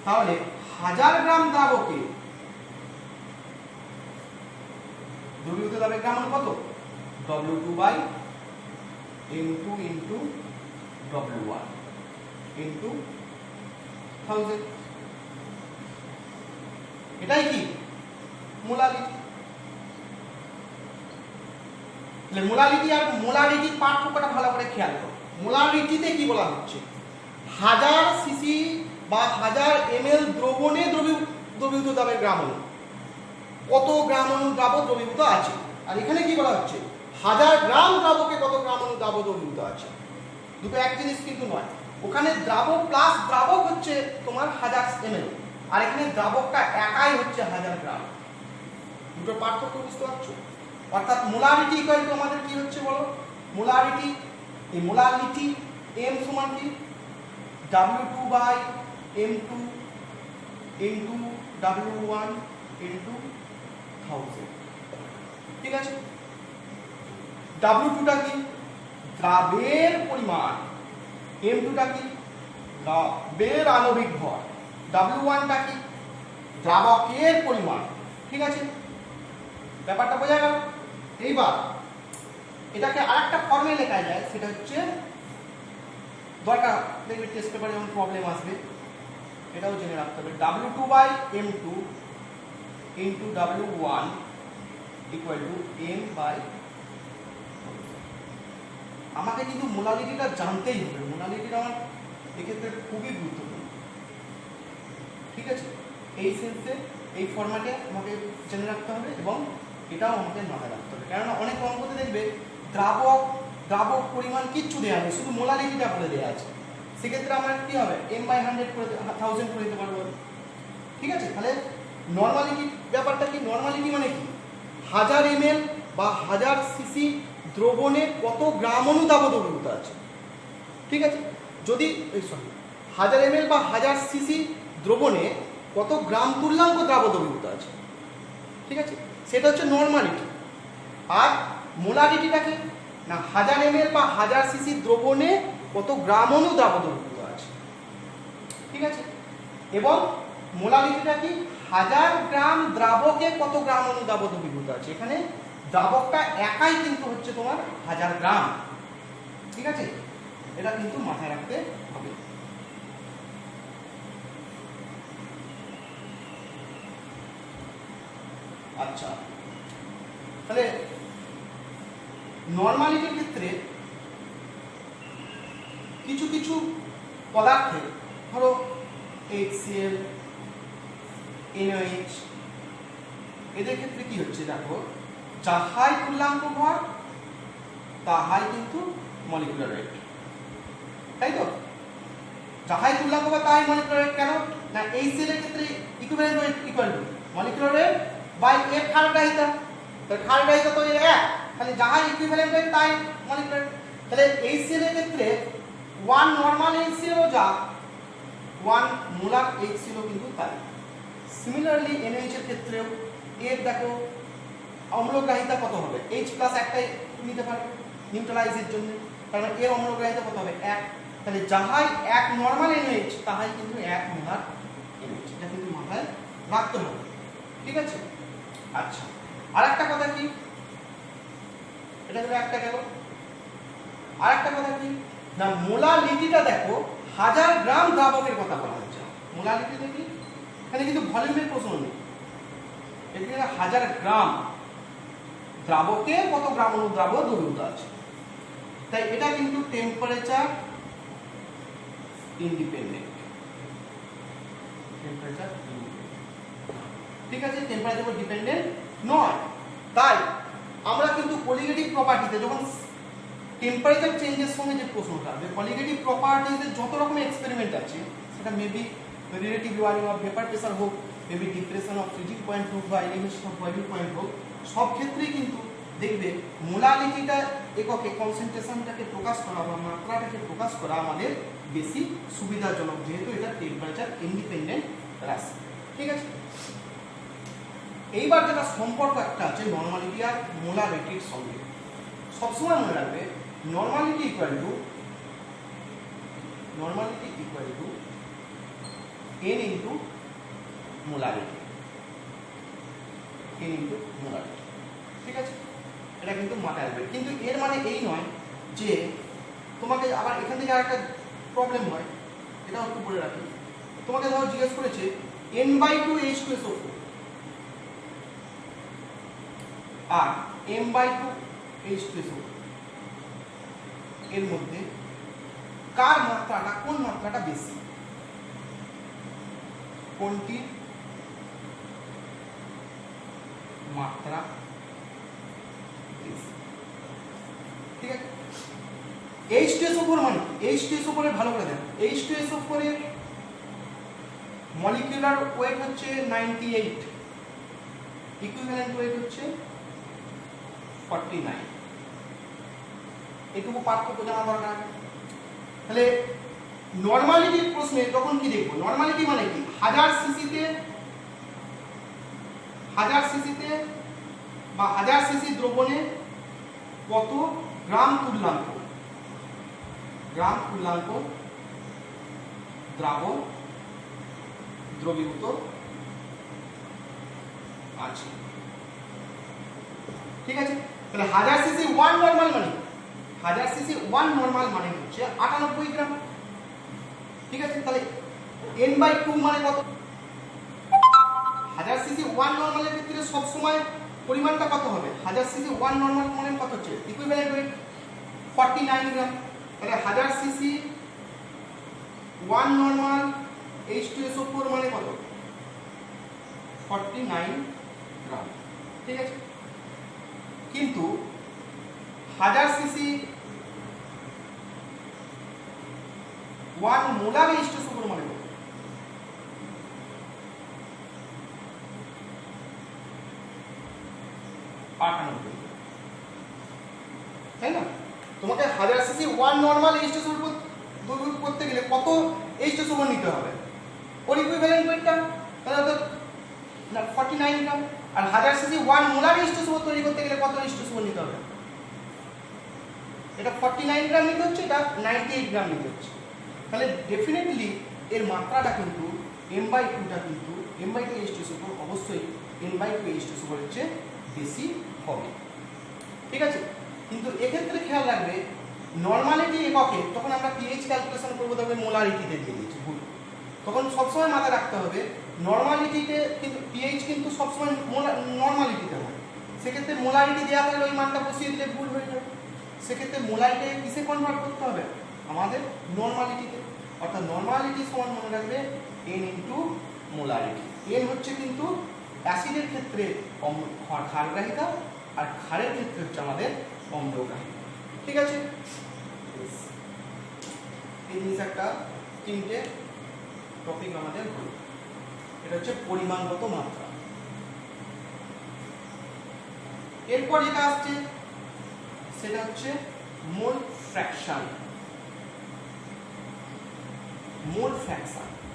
তাহলে 1000 গ্রাম দ্রাবকে দ্রবীভূত দ্রাবের গ্রাম অণু কত W2/m2 into W1 into 1000। এটাই কি মোলালিটি। মোলালিটি আর মোলারিটির পার্থক্যটা ভালো করে খেয়াল করো। মোলারিটিতে কি বলা হচ্ছে 1000 সিসি বা 1000 ml দ্রবণে দ্রবীভূত দ্রাবের গ্রাম অণু কত গ্রাম অণু দ্রাবক দ্রবীভূত আছে। আর এখানে কি বলা হচ্ছে 1000 গ্রাম দ্রাবকে কত গ্রাম অণু দ্রাবক দ্রবীভূত আছে। দুটো এক জিনিস কিন্তু নয়। ওখানে দ্রাবক প্লাস দ্রাবক হচ্ছে তোমার 1000 ml আর এখানে দ্রাবকটা একাই হচ্ছে 1000 গ্রাম। দুটো পার্থক্য বুঝতে পারছো। অর্থাৎ মোলারিটি ইকুয়াল টু আমাদের কি হচ্ছে বলো মোলারিটি এই মোলারিটি m সমান কি W2/m2 into W1 into 1000। ঠিক আছে, W2 টা কি দ্রাবের পরিমাণ, M2 টা কি দ্রাবের আণবিক ভর, W1 টা কি দ্রাবকের পরিমাণ। ঠিক আছে, ব্যাপারটা বোঝা গেল। এইবার এটাকে আরেকটা ফর্মে লেখা যায়, সেটা হচ্ছে দরকার দেখবে টেস্ট পেপারে যখন প্রবলেম আসবে এটাও জেনে রাখতে হবে W2/m2 into W1 equal to m/। আমাকে কিন্তু মোলালিটিটা জানতেই হবে। মোলালিটিটা আমার এক্ষেত্রে খুবই গুরুত্বপূর্ণ। ঠিক আছে, এই সেন্সে এই ফরম্যাটে আমাকে জেনে রাখতে হবে এবং এটাও আমাকে মাথায় রাখতে হবে। কেননা অনেক অঙ্কতে দেখবে দ্রাবক পরিমাণ কিচ্ছু দেওয়া নেই, শুধু মোলালিটিটা বলে দেওয়া আছে। সেক্ষেত্রে আমার কি হবে m/100 করে 1000 করে দিতে পারবো। ঠিক আছে, তাহলে নর্মালিটি ব্যাপারটা কি নর্মালিটি মানে কি 1000 ml বা 1000 সিসি দ্রবণে কত গ্রাম অণু দ্রাবক দ্রবীভূত আছে। ঠিক আছে, যদি 1000 ml বা 1000 সিসি দ্রবণে কত গ্রাম তুল্যাঙ্ক দ্রাবক দ্রবীভূত আছে। ঠিক আছে, সেটা হচ্ছে নর্মালিটি। আর মোলারিটিটা কি না 1000 ml বা 1000 সিসি দ্রবণে কত গ্রাম অণু দ্রাবক দ্রবীভূত আছে। ঠিক আছে, এবং মোলারিটিটা কি 1000 গ্রাম দ্রাবকে কত গ্রাম অণু দ্রাবক দ্রবীভূত আছে। এখানে দ্রাবকটা একাই কিন্তু হচ্ছে তোমার 1000 গ্রাম। ঠিক আছে, এটা কিন্তু মাথায় রাখতে হবে। আচ্ছা, তাহলে নর্মালিটির ক্ষেত্রে কিছু কিছু পদার্থে ধরো HCl, NaOH এদের ক্ষেত্রে কি হচ্ছে দেখো যাহাই তুল্যাঙ্ক ভর তাহাই কিন্তু মলিকুলার ওয়েট। তাই তো, যাহাই তুল্যাঙ্ক ভর তাহাই মলিকুলার ওয়েট। কেন না HCl এর ক্ষেত্রে equivalent weight equal to molecular weight by এর ক্ষারগ্রাহিতা। তাহলে ক্ষারগ্রাহিতা তো এর এক, তাহলে যাহাই ইকুইভ্যালেন্ট ওয়েট তাই মলিকুলার। তাহলে HCl এর ক্ষেত্রে 1 নরমাল HCl যা 1 মোলার HCl কিন্তু তাই। সিমিলারলি NaOH এর ক্ষেত্রেও এর দেখো অম্লগ্রাহিতা কত হবে H প্লাস একটাই নিতে পারবে নিউট্রালাইজের জন্য, কারণ এর অম্লগ্রাহিতা কত হবে 1। তাহলে যাহাই 1 নরমাল NaOH তাহাই কিন্তু 1 মোলার NaOH। এটা কিন্তু মাথায় রাখতে হবে। ঠিক আছে, আচ্ছা আরেকটা কথা কি, এটা হলো একটা গেল। আরেকটা কথা কি না মোলারিটিটা দেখো 1000 গ্রাম দ্রাবকের কথা বলা হচ্ছে। মোলারিটি দেখি এখানে কিন্তু ভলিউমের প্রশ্ন নেই, এখানে 1000 গ্রাম দ্রাবকে কত গ্রাম অনুদ্রাব দ্রবীভূত আছে, তাই এটা কিন্তু টেম্পারেচার ইন্ডিপেন্ডেন্ট। টেম্পারেচার ঠিক আছে, টেম্পারেচার ডিপেন্ডেন্ট নয়। তাই আমরা কিন্তু কোলিগেটিভ প্রপার্টিতে যখন টেম্পারেচার চেঞ্জের সঙ্গে যে প্রশ্নটা আসবে, কোলিগেটিভ প্রপার্টিতে যত রকমের এক্সপেরিমেন্ট আছে, সেটা maybe relative warming of vapour pressure হোক, maybe depression of freezing point হোক বা এলিভেশন অফ বয়লিং পয়েন্ট হোক, সব ক্ষেত্রেই কিন্তু দেখবে মোলারিটিটা এককে কনসেন্ট্রেশনটাকে প্রকাশ করা বা মাত্রাটাকে প্রকাশ করা আমাদের বেশি সুবিধাজনক, যেহেতু এটা টেম্পারেচার ইন্ডিপেন্ডেন্ট রাশি। ঠিক আছে, এইবার যেটা সম্পর্ক একটা আছে নর্মালিটি আর মোলারিটির সঙ্গে, সবসময় মনে রাখবে normality equal to n into molarity, ঠিক আছে, এটা কিন্তু মাথায় রাখবে। কিন্তু এর মানে এই নয় যে তোমাকে আবার এখান থেকে আরেকটা প্রবলেম হয়, এটা একটু বলে রাখি। তোমাকে ধরো জিজ্ঞেস করেছে n/2 H2SO4 আর m/2 H2SO4 এর মধ্যে কার মাত্রাটা, কোন মাত্রাটা বেশি, কোনটি মাত্রা বেশি। ঠিক আছে, H2SO4 মানে H2SO4 এর ভালো করে দেন, H2SO4 এর মলিকিউলার ওয়েট হচ্ছে 98, ইকুইভ্যালেন্ট ওয়েট হচ্ছে 49। এটুকু পার্থক্য জানা দরকার। তাহলে নরমালিটির প্রশ্নে তখন কি দেখবো, নরমালিটি মানে কি, 1000 সিসিতে বা 1000 সিসি দ্রবণে কত গ্রাম তুল্যাঙ্ক দ্রাবক দ্রবীভূত আছে। ঠিক আছে, তাহলে 1000 সিসি 1 নরমাল মানে 1000 সিসি 1 নরমাল মানে হচ্ছে 98 গ্রাম। ঠিক আছে, তাহলে n/2 মানে কত, 1000 সিসি 1 নরমালের ক্ষেত্রে সব সময় পরিমাণটা কত হবে, 1000 সিসি 1 নরমাল মানে কত হচ্ছে, ইকুইভ্যালেন্ট ওয়েট 49 গ্রাম। তাহলে 1000 সিসি 1 নরমাল H2SO4 মানে কত, 49 গ্রাম। ঠিক আছে, কিন্তু 1000 সিসি 1 মোলার H2SO4 মানে কত, 98, তাই না? তোমাকে 1000 সিসি 1 নরমাল H2SO4 দ্রবীভূত করতে গেলে কত H2SO4 নিতে হবে, ওর ইকুইভ্যালেন্ট ওয়েটটা তাহলে তো 49 গ্রাম। আর 1000 সিসি 1 মোলার H2SO4 তৈরি করতে গেলে কত H2SO4 নিতে হবে, এটা 49 গ্রাম নিতে হচ্ছে, এটা 98 গ্রাম নিতে হচ্ছে। তাহলে ডেফিনেটলি এর মাত্রাটা কিন্তু m/2টা কিন্তু m/2 H2SO4 অবশ্যই n/2 H2SO4 এর চেয়ে বেশি হবে। ঠিক আছে, কিন্তু এক্ষেত্রে খেয়াল রাখবে নরমালিটি এককে তখন আমরা pH ক্যালকুলেশন করবো, তবে মোলারিটিতে দিয়ে দিয়েছি ভুল। তখন সবসময় মাথায় রাখতে হবে নরমালিটিতে কিন্তু pH কিন্তু সবসময় নরমালিটিতে হয়, সেক্ষেত্রে মোলারিটি দেওয়া থাকলে ওই মানটা বসিয়ে দিলে ভুল হয়ে যাবে। সেক্ষেত্রে মোলারিটি কিসে কনভার্ট করতে হবে, আমাদের নরমালিটিতে। অর্থাৎ নরমালিটি সমান মনে রাখবে n ইন্টু মোলারিটি। n হচ্ছে কিন্তু অ্যাসিডের ক্ষেত্রে ক্ষারগ্রাহিতা আর ক্ষারের ক্ষেত্রে হচ্ছে আমাদের অম্লগ্রাহিতা। ঠিক আছে, এই জিনিস একটা তিনটে টপিক আমাদের হলো, এটা হচ্ছে পরিমাণগত মাত্রা। এরপর যেটা আসছে সেটা হচ্ছে মোল ফ্র্যাকশন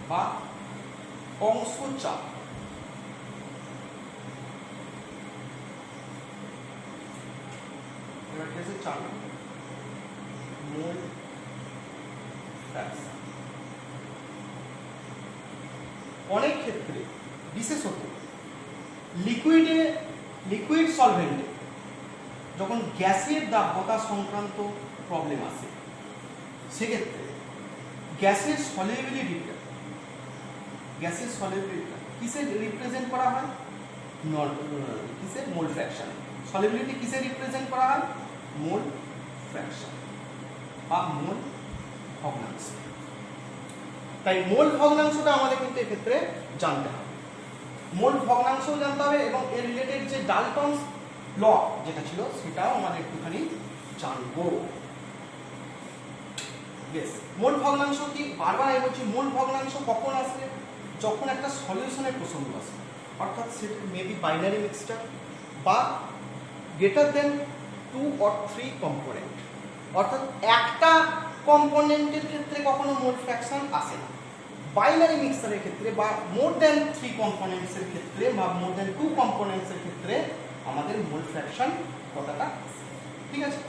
বা অংশ চাপ। এবার কি আছে, চাপ মোল ফ্র্যাকশন। অনেক ক্ষেত্রে বিশেষত লিকুইড সলভেন্টে যখন গ্যাসের দাব্যতা সংক্রান্ত প্রবলেম আসে, সেক্ষেত্রে গ্যাসের সলিউবিলিটিটা কিসে রিপ্রেজেন্ট করা হয়? কিসে? মোল ফ্র্যাকশন। সলিউবিলিটি কিসে রিপ্রেজেন্ট করা হয়? মোল ফ্র্যাকশন বা মোল ভগ্নাংশ। তাই মোল ভগ্নাংশটা আমাদের কিন্তু এক্ষেত্রে জানতে হবে, মোল ভগ্নাংশও জানতে হবে এবং এর রিলেটেড যে ডাল্টনস ল যেটা ছিল সেটাও আমাদের একটুখানি জানবো। বেশ, মোল ভগ্নাংশ কি? বারবার আমি বলছি, মোল ভগ্নাংশ কখন আসবে? যখন একটা সলিউশনের প্রসঙ্গ আসে, অর্থাৎ সেটা মেবি বাইনারি মিক্সচার বা গ্রেটার দেন 2 or 3 কম্পোনেন্ট, অর্থাৎ একটা কম্পোনেন্টের ক্ষেত্রে কখনো মোল ফ্র্যাকশন আসে না। বাইনারি মিক্সচারের ক্ষেত্রে বা মোর দেন 3 কম্পোনেন্টসের ক্ষেত্রে বা মোর দেন 2 কম্পোনেন্টসের ক্ষেত্রে আমাদের মোল ফ্র্যাকশন কথাটা আসে। ঠিক আছে,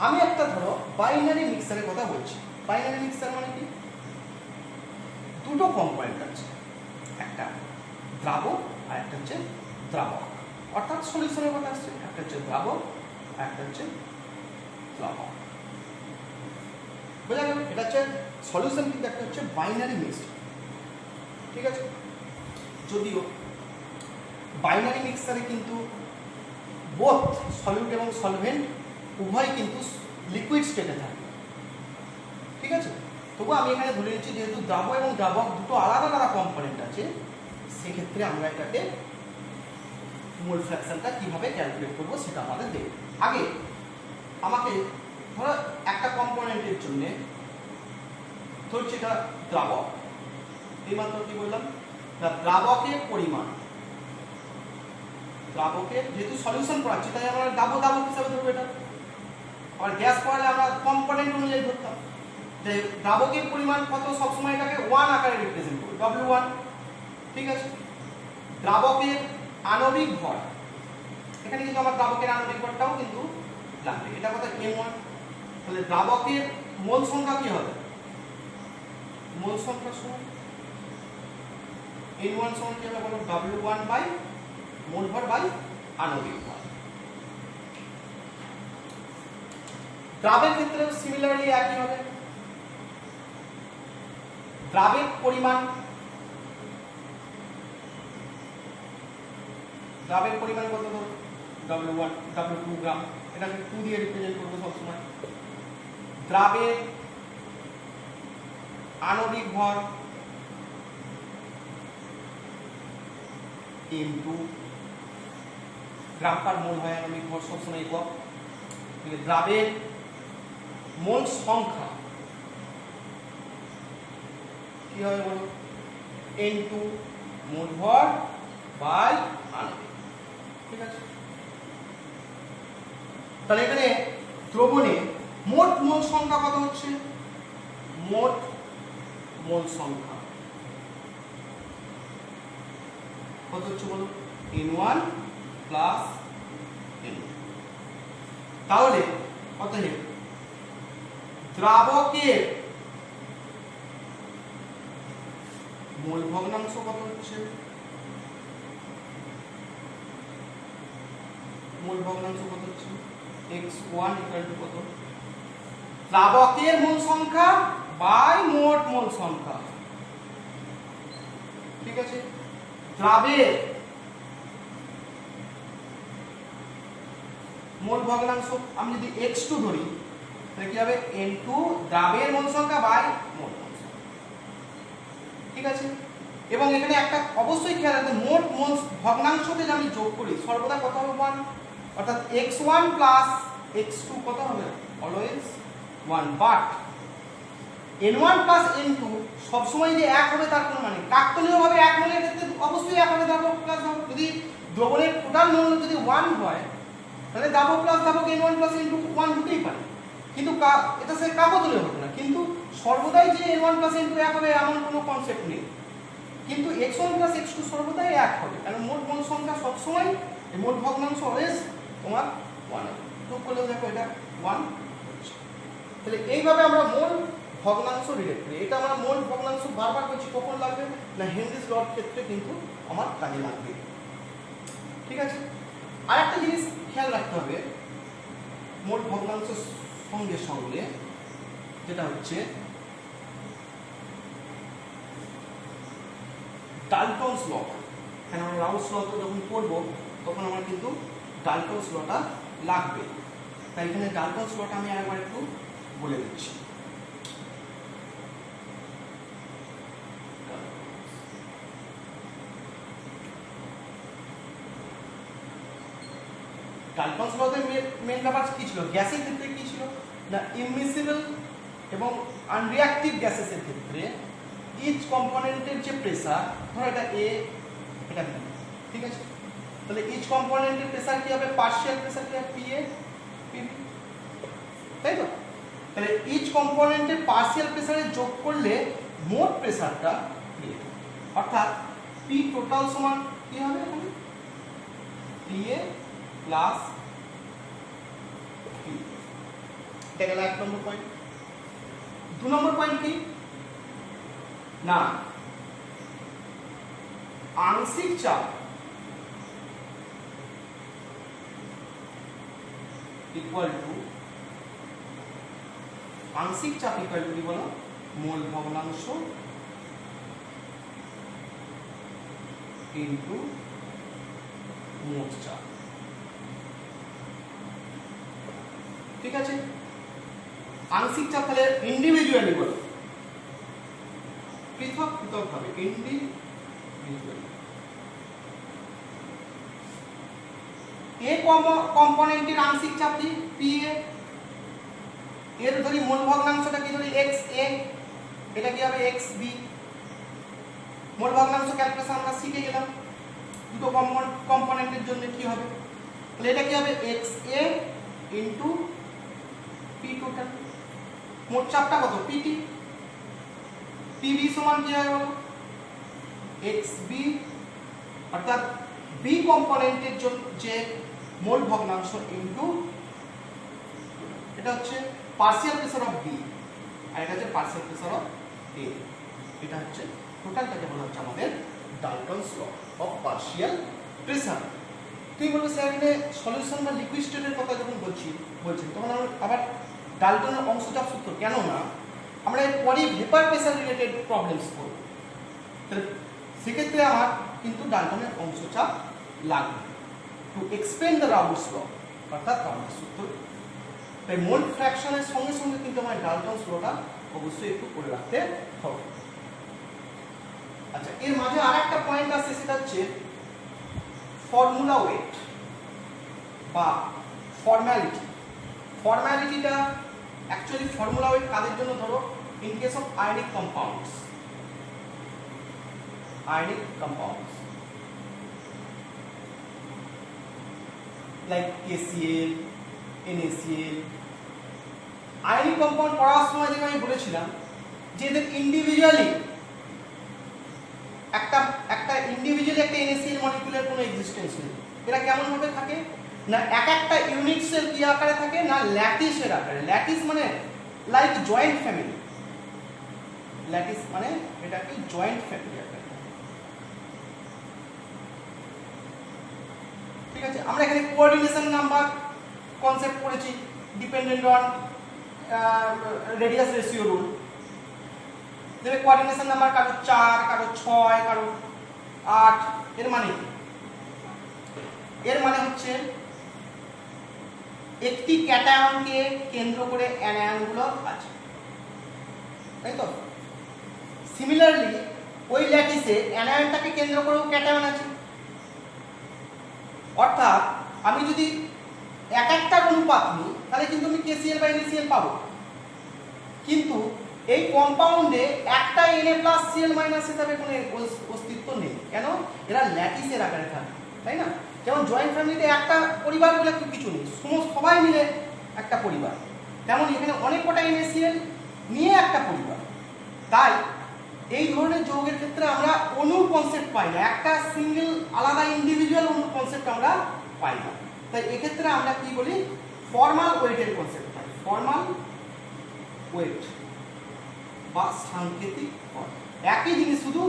আমি একটা ধরো বাইনারি মিক্সচারের কথা বলছি। বাইনারি মিক্সচার মানে কি? দুটো কম্পোনেন্ট আছে, একটা দ্রাবক আর একটা হচ্ছে দ্রাবক, অর্থাৎ সলিউশনের কথা আসছে। একটা হচ্ছে দ্রাবক আর একটা হচ্ছে দ্রাবক। বোঝা গেল? এটা হচ্ছে সলিউশন, কিন্তু একটা হচ্ছে বাইনারি মিক্সচার। ঠিক আছে, যদিও বাইনারি মিক্সচারে কিন্তু বোথ সলিউট এবং সলভেন্ট উভয় কিন্তু লিকুইড স্টেটে থাকে। ঠিক আছে, তবু আমি এখানে ধরে নিচ্ছি যেহেতু দ্রাবক এবং দ্রাবক দুটো আলাদা আলাদা কম্পোনেন্ট আছে, সেক্ষেত্রে আমরা এটাকে মোল ফ্র্যাকশনটা কিভাবে ক্যালকুলেট করবো সেটা আমাদের দেখব। আগে আমাকে ধরো একটা কম্পোনেন্টের জন্য ধরছি এটা দ্রাবক, এইমাত্র কি বললাম না, দ্রাবকের পরিমাণ, দ্রাবকের যেহেতু সলিউশন করাচ্ছি তাই আমরা দ্রাবক হিসাবে ধরবো এটা। আর গ্যাস পড়ালে আমরা কম্পোনেন্ট অনুযায়ী ধরতাম যে দ্রাবকের পরিমাণ কত, সবসময় এটাকে 1 আকারে রিপ্রেজেন্ট করবো, W1। ঠিক আছে, দ্রাবকের আণবিক ভর, এখানে কিন্তু আমার দ্রাবকের আণবিক ভরটাও কিন্তু লাগবে, এটা কথা M1। তাহলে দ্রাবকের মোল সংখ্যা কি হবে? মোল সংখ্যা সমান N1 সমান কি হবে বলো? W1 বাই মোল ভর বাই আণবিক ভর। দ্রাবের ক্ষেত্রে সিমিলারলি একই হবে। দ্রাবের পরিমাণ, দ্রাবের পরিমাণ কত ধরো? W1 W2 গ্রাম, এটাকে 2 দিয়ে রিপ্রেজেন্ট করবো সবসময়। দ্রাবের আণবিক ভর M2 গ্রাম পার মোল হয়, আণবিক ভর সবসময় একক। দ্রাবের মোল সংখ্যা কি হবে বলো? N2 মোল ভর বাই আণবিক। ঠিক আছে, তাহলে এখানে দ্রবণে মোট মোল সংখ্যা কত হচ্ছে? মোট মোল সংখ্যা কত হচ্ছে বলো? N1 plus N2। তাহলে কত হলো? দ্রাবকের মোল ভগ্নাংশ কত হচ্ছে? মোল ভগ্নাংশ কত হচ্ছে? x1 ইকুয়াল টু কত? দ্রাবকের মোল সংখ্যা বাই মোট মোল সংখ্যা। ঠিক আছে, দ্রাবের মোল ভগ্নাংশ আমি যদি x2 ধরি তাহলে কি হবে? N2 দ্রাবের মোল সংখ্যা বাই মোট মোল সংখ্যা। ঠিক আছে, এবং এখানে একটা অবশ্যই খেয়াল রাখতে, মোট মোল ভগ্নাংশকে যদি আমি যোগ করি সর্বদা কত হবে? 1, অর্থাৎ x1 প্লাস x2 কত হবে? Always 1। But N1 plus N2 সবসময় যে এক হবে তার কোনো মানে, কাকতালীয়ভাবে এক মোলের ক্ষেত্রে অবশ্যই এক হবে দ্রাবক প্লাস দ্রাবক। যদি দ্রবণের টোটাল মোল যদি 1 হয় তাহলে দ্রাবক প্লাস দ্রাবক N1 প্লাস N2 1 হতেই পারে, কিন্তু এটা সে কাকতালীয় হবে না। কিন্তু সর্বদাই যে N1 প্লাস N2 এক হবে এমন কোনো কনসেপ্ট নেই, কিন্তু x1 প্লাস x2 সর্বদাই এক হবে, কারণ মোট মোল সংখ্যা সবসময় মোট ভগ্নাংশ অলওয়েজ তোমার 1 হবে। প্রুফ করলে দেখো এটা 1। তাহলে এইভাবে আমরা মোল ভগ্নাংশ রিলেট করি। এটা আমরা মোল ভগ্নাংশ বারবার করছি, কখন লাগবে না হেনরিজ লর ক্ষেত্রে কিন্তু আমার কাজে লাগবে। ঠিক আছে, আর একটা জিনিস খেয়াল রাখতে হবে মোল ভগ্নাংশের সঙ্গে সঙ্গে, যেটা হচ্ছে ডাল্টনস ল। এখানে আমরা রাউলস ল যখন পড়বো তখন আমরা কিন্তু ডাল্টনস লটা লাগবে, তাই এখানে ডাল্টনস লটা আমি আরেকবার একটু বলে দিচ্ছি। ডাল্টনস লতে মেন ব্যাপার কি ছিল? গ্যাসের ক্ষেত্রে কি ছিল না, ইমমিসিবল এবং আনরিঅ্যাক্টিভ গ্যাসেসের ক্ষেত্রে ইচ কম্পোনেন্টের যে প্রেসার, ধরো এটা এ এটা বি, ঠিক আছে, তাহলে ইচ কম্পোনেন্টের প্রেসার কি হবে? পার্শিয়াল প্রেসার কি হবে? পি এ পি বি, তাই তো? তাহলে ইচ কম্পোনেন্টের পার্শিয়াল প্রেসারে যোগ করলে মোট প্রেসারটা ক্রিয়েট হবে, অর্থাৎ পি টোটাল সমান কি হবে? এখানে পি এ প্লাস পি। এটা গেল 1 নম্বর পয়েন্ট। 2 নম্বর পয়েন্ট কি না, আংশিক চাপ ইকুয়াল টু কি বলো? মোল ভগ্নাংশ ইনটু মোট চাপ, ঠিক আছে? আংশিক চাপ তাহলে ইন্ডিভিজুয়ালি বলো, পৃথক ভাবে ইন্ডিভিজুয়ালি। এ কম্পোনেন্টের আংশিক চাপ কি? পি এ, এর ধরি মোল ভগ্নাংশটা কি ধরি এক্স এ, এটা কি হবে এক্স বি। মোল ভগ্নাংশ ক্যালকুলেশন আমরা শিখে গেলাম, দুটো কম্পোনেন্টের জন্য কি হবে, তাহলে এটা কি হবে এক্স এ ইনটু পি টোটাল। মোট চাপটা কত? পিটি। পিবি সমান কি হয় বলো? এক্স বি, অর্থাৎ বি কম্পোনেন্টের জন্য যে মোল ভগ্নাংশ ইনটু, এটা হচ্ছে পার্শিয়াল প্রেসার অফ বি আর এটা হচ্ছে পার্শিয়াল প্রেসার অফ এ। এটা হচ্ছে টোটালটাকে বলা হচ্ছে আমাদের ডাল্টনস ল অফ পার্শিয়াল প্রেসার। তুই বলবো স্যার এখানে সলিউশন বা লিকুইড স্টেটের কথা যখন বলছেন তখন আমরা আবার ডাল্টনের অংশচাপ সূত্র কেন না, আমরা এরপরই ভেপার প্রেসার রিলেটেড প্রবলেমস করব, তাহলে সেক্ষেত্রে আমার কিন্তু ডাল্টনের অংশচাপ লাগবে টু এক্সপ্লেন দ্য রাউলস ল, অর্থাৎ রাউলস সূত্র। তাই মোল ফ্র্যাকশনের সঙ্গে সঙ্গে কিন্তু আমার ডাল্টনস লটা অবশ্যই একটু করে রাখতে হবে। আচ্ছা, এর মাঝে আরেকটা পয়েন্ট আছে, সেটা হচ্ছে ফর্মুলা ওয়েট বা ফর্মালিটি। ফর্মালিটিটা অ্যাকচুয়ালি ফর্মুলা ওয়েট কাদের জন্য? ধরো in case of ionic compounds, like KCl, NaCl। Ionic compound পড়ার সময় যেটা আমি বলেছিলাম যে এদের ইন্ডিভিজুয়ালি একটা ইন্ডিভিজুয়ালি একটা NaCl মলিকিউলের কোনো এক্সিস্টেন্স নেই। এরা কেমন ভাবে থাকে না, একটা ইউনিট সেল কি আকারে থাকে না, ল্যাটিসের আকারে। ল্যাটিস মানে লাইক জয়েন্ট ফ্যামিলি, ল্যাটিস মানে এটা কি জয়েন্ট ফ্যামিলি আকারে, ঠিক আছে? আমরা এখানে কোঅর্ডিনেশন নাম্বার কনসেপ্ট পড়েছি, dependent on radius ratio rule. দেখবে কোঅর্ডিনেশন নাম্বার কারো 4, কারো 6, কারো 8। এর মানে কি? এর মানে হচ্ছে একটি ক্যাটায়নকে কেন্দ্র করে অ্যানায়নগুলো আছে, তাই তো? সিমিলারলি ওই ল্যাটিসে অ্যানায়নটাকে কেন্দ্র করেও ক্যাটায়ন আছে। অর্থাৎ আমি যদি একটা অনুপাত নিই তাহলে কিন্তু আমি KCl বা NaCl পাবো, কিন্তু এই কম্পাউন্ডে একটা Na+Cl- হিসাবে কোনো অস্তিত্ব নেই। কেন? এরা ল্যাটিসের আকারে থাকে, তাই না? যেমন জয়েন্ট ফ্যামিলিতে একটা পরিবার বলে কিছু নেই, সবাই মিলে একটা পরিবার, তেমন এখানে অনেক কটা NaCl নিয়ে একটা পরিবার। তাই এই ধরনের যৌগের ক্ষেত্রে আমরা অণুর কনসেপ্ট পাই না, একটা সিঙ্গেল আলাদা ইন্ডিভিজুয়াল অণুর কনসেপ্ট আমরা পাই না। তাই এক্ষেত্রে আমরা কি বলি? ফর্মাল ওয়েটের কনসেপ্ট পাই, ফর্মাল ওয়েট বা সাংকেতিক ভর। একই জিনিস, শুধু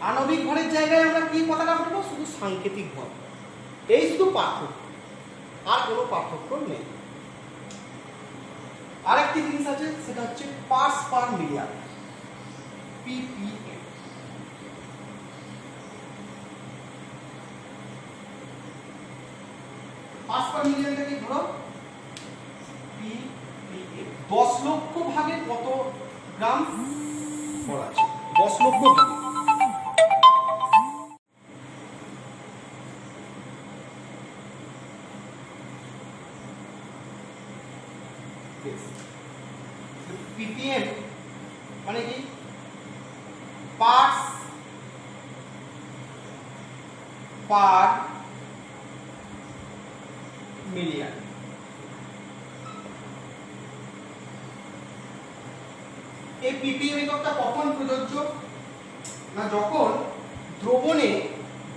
আণবিক ভরের জায়গায় আমরা কি কথাটা বলবো? শুধু সাংকেতিক ভর। এই শুধু পার্থক্য, আর কোনো পার্থক্য নেই। আরেকটি জিনিস আছে, সেটা হচ্ছে parts per million, ppm। Parts per মিলিয়নটাকে ধরো ppm, 10 লক্ষ ভাগে কত গ্রাম বলা আছে, 10 লক্ষ ভাগে। ppm মানে কি, পার্টস পার মিলিয়ন। এই ppm এককটা কখন প্রযোজ্য না, যখন দ্রবণে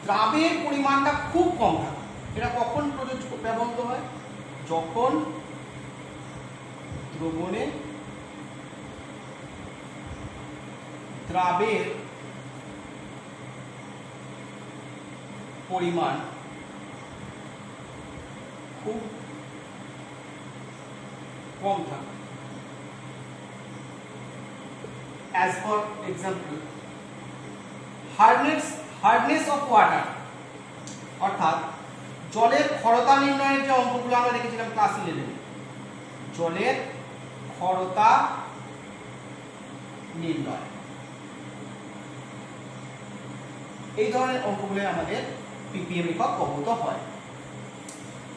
দ্রাবের পরিমাণটা খুব কম থাকে। এটা কখন প্রযোজ্য ব্যবহৃত হয়, যখন দ্রবণে দ্রাবের পরিমাণ খুব কম থাকে। as for example, hardness of water, অর্থাৎ জলের ক্ষরতা নির্ণয়ের যে অঙ্কগুলো আমরা দেখেছিলাম ক্লাস 11, জলের ক্ষরতা নির্ণয়, এই ধরনের অঙ্কগুলো আমাদের ppm একক ব্যবহৃত হয়।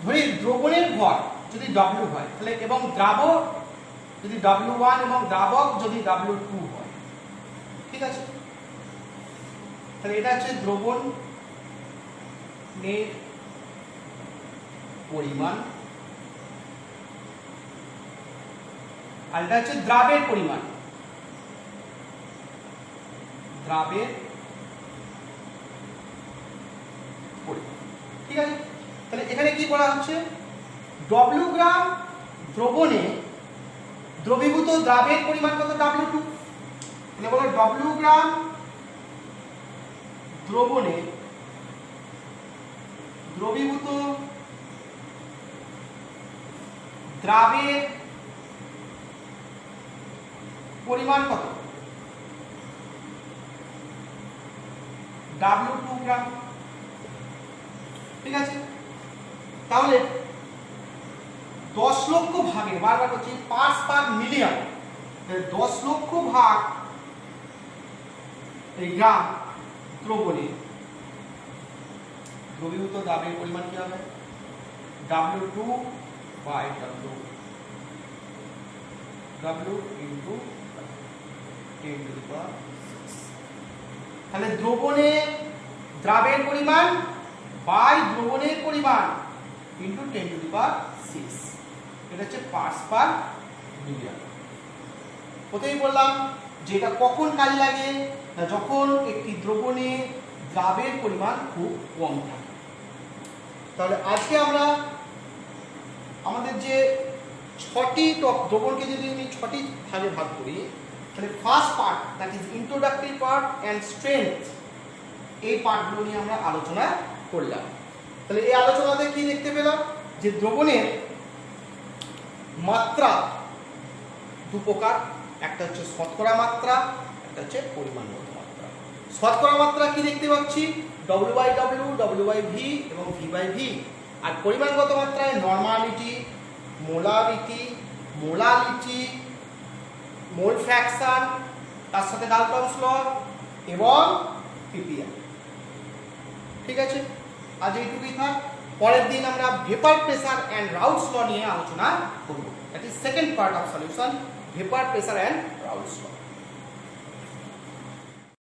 ধরি দ্রবণের ভর যদি W হয় তাহলে, এবং দ্রাবক যদি W1 এবং দ্রাবক যদি W2 হয়, ঠিক আছে, তাহলে এটা হচ্ছে দ্রবণের পরিমাণ, আর এটা হচ্ছে দ্রাবের পরিমাণ, দ্রাবের পরিমাণ, ঠিক আছে। তাহলে এখানে কি বলা হচ্ছে, W গ্রাম দ্রবণে দ্রবীভূত দ্রাবের পরিমাণ কত, W2। তাহলে বলো W গ্রাম দ্রবণে দ্রবীভূত দ্রাবের পরিমাণ কত, W2 গ্রাম, ঠিক আছে। তাহলে 10 লক্ষ ভাগে, বারবার বলছি পার্টস পার মিলিয়ন, 10 লক্ষ ভাগ এই গ্রাম দ্রবণে দ্রবীভূত দ্রাবের পরিমাণ কি হবে, W2 by W into 10 to the power 6। তাহলে দ্রবণে দ্রাবের পরিমাণ বাই দ্রবণের পরিমাণ ইন্টু 10 টু দি পাওয়ার 6, এটা হচ্ছে পার্টস পার মিলিয়ন। প্রথমেই বললাম যে এটা কখন কাজে লাগে না, যখন একটি দ্রবণে দ্রাবের পরিমাণ খুব কম থাকে। তাহলে আজকে আমরা আমাদের যে 6টি দ্রবণকে যদি আমি 6টি ভাগে ভাগ করি, তাহলে first part, that is introductory part and strength, এই পার্টগুলো নিয়ে আমরা আলোচনা করলাম। তাহলে এই আলোচনাতে কি দেখতে পেলাম, যে দ্রবণের মাত্রা দু প্রকার, একটা হচ্ছে শতকরা মাত্রা, একটা হচ্ছে পরিমাণগত মাত্রা। শতকরা মাত্রা কি দেখতে পাচ্ছি, W/W, W/V এবং V/V। আর পরিমাণগত মাত্রায় নরমালিটি, মোলারিটি, মোলালিটি, মোল ফ্র্যাকশন, তার সাথে ডালটনস ল এবং ppm, ঠিক আছে। আজ এইটুকুই থাক, পরের দিন আমরা vapour pressure and Raoult's law নিয়ে আলোচনা করব। That is second part of solution, vapour pressure and Raoult's law.